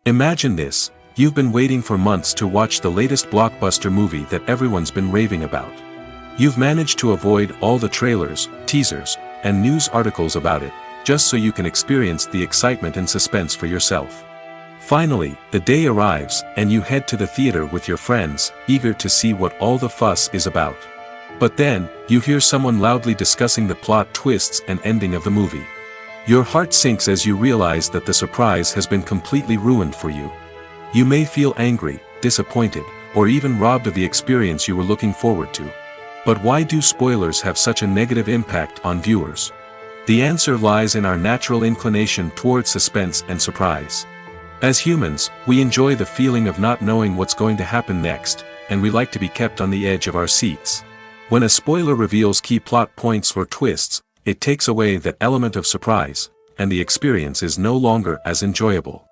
Imagine this: you've been waiting for months to watch the latest blockbuster movie that everyone's been raving about. You've managed to avoid all the trailers, teasers, and news articles about it, just so you can experience the excitement and suspense for yourself. Finally, the day arrives, and you head to the theater with your friends, eager to see what all the fuss is about. But then, you hear someone loudly discussing the plot twists and ending of the movie. Your heart sinks as you realize that the surprise has been completely ruined for you. You may feel angry, disappointed, or even robbed of the experience you were looking forward to. But why do spoilers have such a negative impact on viewers? The answer lies in our natural inclination towards suspense and surprise. As humans, we enjoy the feeling of not knowing what's going to happen next, and we like to be kept on the edge of our seats. When a spoiler reveals key plot points or twists, it takes away that element of surprise, and the experience is no longer as enjoyable.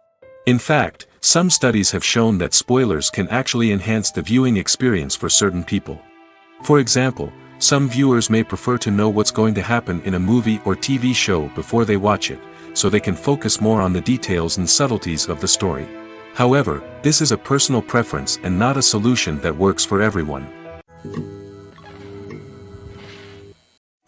In fact, some studies have shown that spoilers can actually enhance the viewing experience for certain people. For example, some viewers may prefer to know what's going to happen in a movie or TV show before they watch it, so they can focus more on the details and subtleties of the story. However, this is a personal preference and not a solution that works for everyone.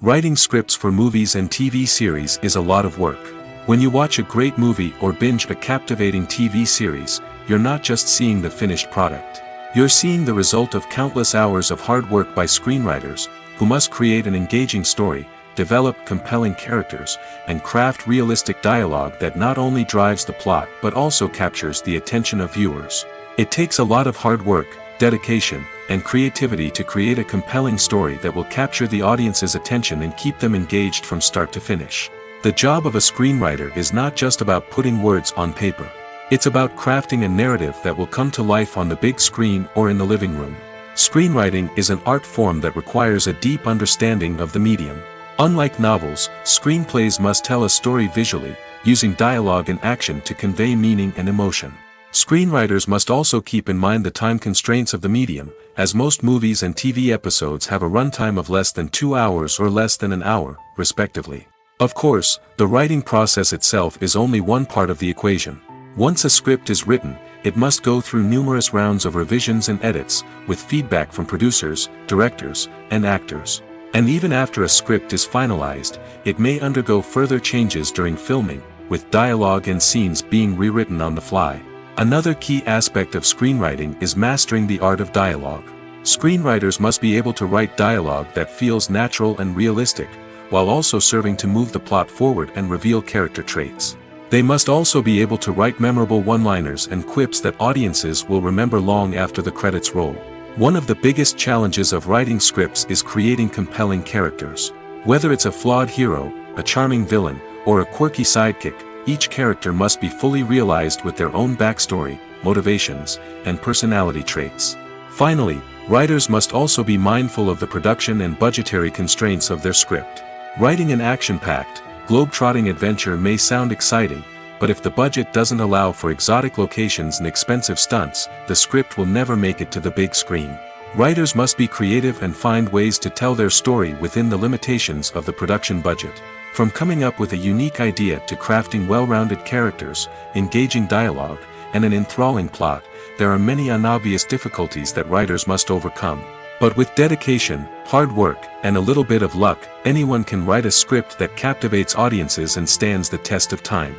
Writing scripts for movies and TV series is a lot of work. When you watch a great movie or binge a captivating TV series, you're not just seeing the finished product. You're seeing the result of countless hours of hard work by screenwriters, who must create an engaging story, develop compelling characters, and craft realistic dialogue that not only drives the plot but also captures the attention of viewers. It takes a lot of hard work, dedication, and creativity to create a compelling story that will capture the audience's attention and keep them engaged from start to finish. The job of a screenwriter is not just about putting words on paper. It's about crafting a narrative that will come to life on the big screen or in the living room. Screenwriting is an art form that requires a deep understanding of the medium. Unlike novels, screenplays must tell a story visually, using dialogue and action to convey meaning and emotion. Screenwriters must also keep in mind the time constraints of the medium, as most movies and TV episodes have a runtime of less than 2 hours or less than an hour, respectively. Of course, the writing process itself is only one part of the equation. Once a script is written, it must go through numerous rounds of revisions and edits, with feedback from producers, directors, and actors. And even after a script is finalized, it may undergo further changes during filming, with dialogue and scenes being rewritten on the fly. Another key aspect of screenwriting is mastering the art of dialogue. Screenwriters must be able to write dialogue that feels natural and realistic, while also serving to move the plot forward and reveal character traits. They must also be able to write memorable one-liners and quips that audiences will remember long after the credits roll. One of the biggest challenges of writing scripts is creating compelling characters. Whether it's a flawed hero, a charming villain, or a quirky sidekick, each character must be fully realized with their own backstory, motivations, and personality traits. Finally, writers must also be mindful of the production and budgetary constraints of their script. Writing an action-packed, globe-trotting adventure may sound exciting, but if the budget doesn't allow for exotic locations and expensive stunts, the script will never make it to the big screen. Writers must be creative and find ways to tell their story within the limitations of the production budget. From coming up with a unique idea to crafting well-rounded characters, engaging dialogue, and an enthralling plot, there are many unobvious difficulties that writers must overcome. But with dedication, hard work, and a little bit of luck, anyone can write a script that captivates audiences and stands the test of time.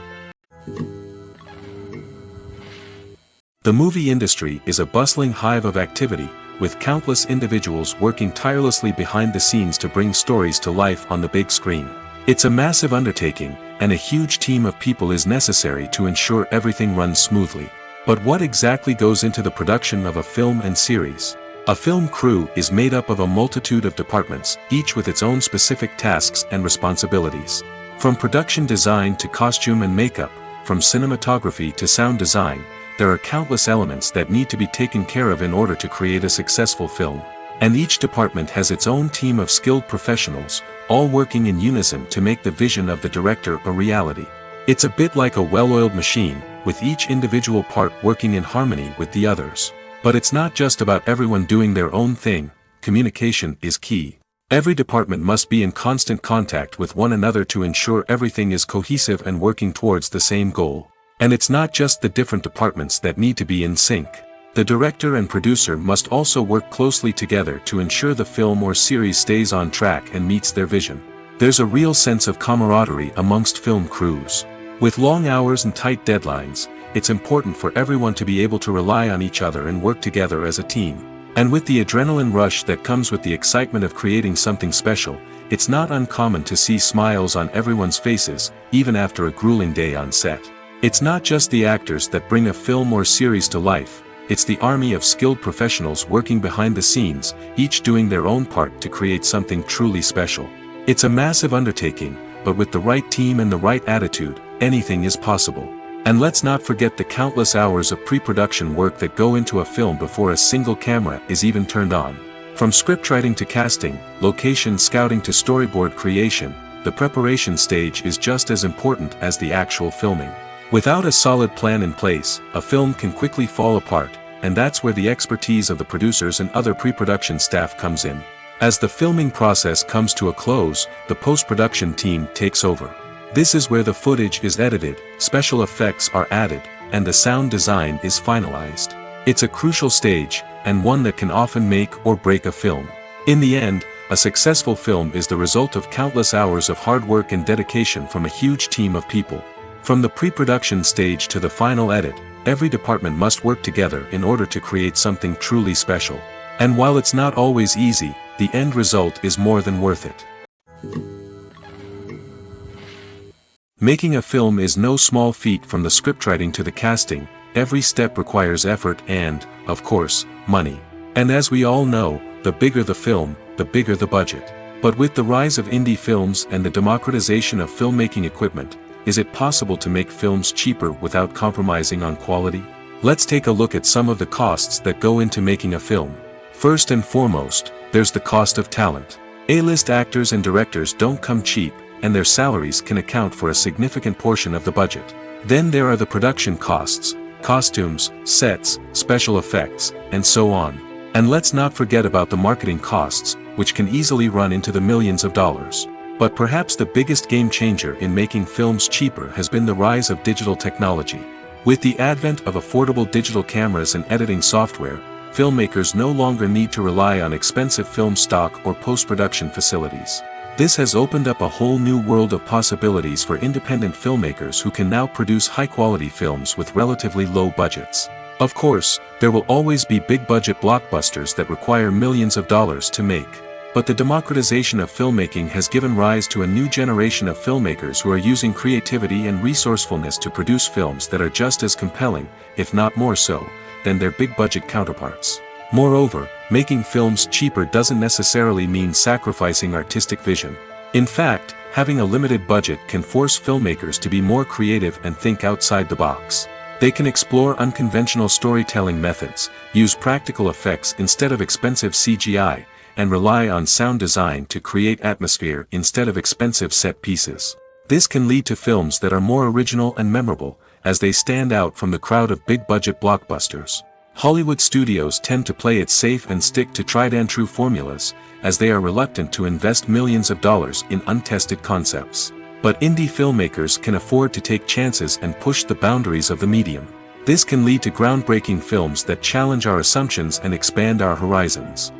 The movie industry is a bustling hive of activity, with countless individuals working tirelessly behind the scenes to bring stories to life on the big screen. It's a massive undertaking, and a huge team of people is necessary to ensure everything runs smoothly. But what exactly goes into the production of a film and series? A film crew is made up of a multitude of departments, each with its own specific tasks and responsibilities. From production design to costume and makeup, from cinematography to sound design, there are countless elements that need to be taken care of in order to create a successful film. And each department has its own team of skilled professionals, all working in unison to make the vision of the director a reality. It's a bit like a well-oiled machine, with each individual part working in harmony with the others. But it's not just about everyone doing their own thing. Communication is key. Every department must be in constant contact with one another to ensure everything is cohesive and working towards the same goal. And it's not just the different departments that need to be in sync. The director and producer must also work closely together to ensure the film or series stays on track and meets their vision. There's a real sense of camaraderie amongst film crews. With long hours and tight deadlines, it's important for everyone to be able to rely on each other and work together as a team. And with the adrenaline rush that comes with the excitement of creating something special, it's not uncommon to see smiles on everyone's faces, even after a grueling day on set. It's not just the actors that bring a film or series to life, it's the army of skilled professionals working behind the scenes, each doing their own part to create something truly special. It's a massive undertaking, but with the right team and the right attitude, anything is possible. And let's not forget the countless hours of pre-production work that go into a film before a single camera is even turned on. From scriptwriting to casting, location scouting to storyboard creation, the preparation stage is just as important as the actual filming. Without a solid plan in place, a film can quickly fall apart, and that's where the expertise of the producers and other pre-production staff comes in. As the filming process comes to a close, the post-production team takes over. This is where the footage is edited, special effects are added, and the sound design is finalized. It's a crucial stage, and one that can often make or break a film. In the end, a successful film is the result of countless hours of hard work and dedication from a huge team of people. From the pre-production stage to the final edit, every department must work together in order to create something truly special. And while it's not always easy, the end result is more than worth it. Making a film is no small feat. From the scriptwriting to the casting, every step requires effort and, of course, money. And as we all know, the bigger the film, the bigger the budget. But with the rise of indie films and the democratization of filmmaking equipment, is it possible to make films cheaper without compromising on quality? Let's take a look at some of the costs that go into making a film. First and foremost, there's the cost of talent. A-list actors and directors don't come cheap, and their salaries can account for a significant portion of the budget. Then there are the production costs, costumes, sets, special effects, and so on. And let's not forget about the marketing costs, which can easily run into the millions of dollars. But perhaps the biggest game changer in making films cheaper has been the rise of digital technology. With the advent of affordable digital cameras and editing software, filmmakers no longer need to rely on expensive film stock or post-production facilities. This has opened up a whole new world of possibilities for independent filmmakers who can now produce high-quality films with relatively low budgets. Of course, there will always be big-budget blockbusters that require millions of dollars to make. But the democratization of filmmaking has given rise to a new generation of filmmakers who are using creativity and resourcefulness to produce films that are just as compelling, if not more so, than their big-budget counterparts. Moreover, making films cheaper doesn't necessarily mean sacrificing artistic vision. In fact, having a limited budget can force filmmakers to be more creative and think outside the box. They can explore unconventional storytelling methods, use practical effects instead of expensive CGI, and rely on sound design to create atmosphere instead of expensive set pieces. This can lead to films that are more original and memorable, as they stand out from the crowd of big-budget blockbusters. Hollywood studios tend to play it safe and stick to tried-and-true formulas, as they are reluctant to invest millions of dollars in untested concepts. But indie filmmakers can afford to take chances and push the boundaries of the medium. This can lead to groundbreaking films that challenge our assumptions and expand our horizons.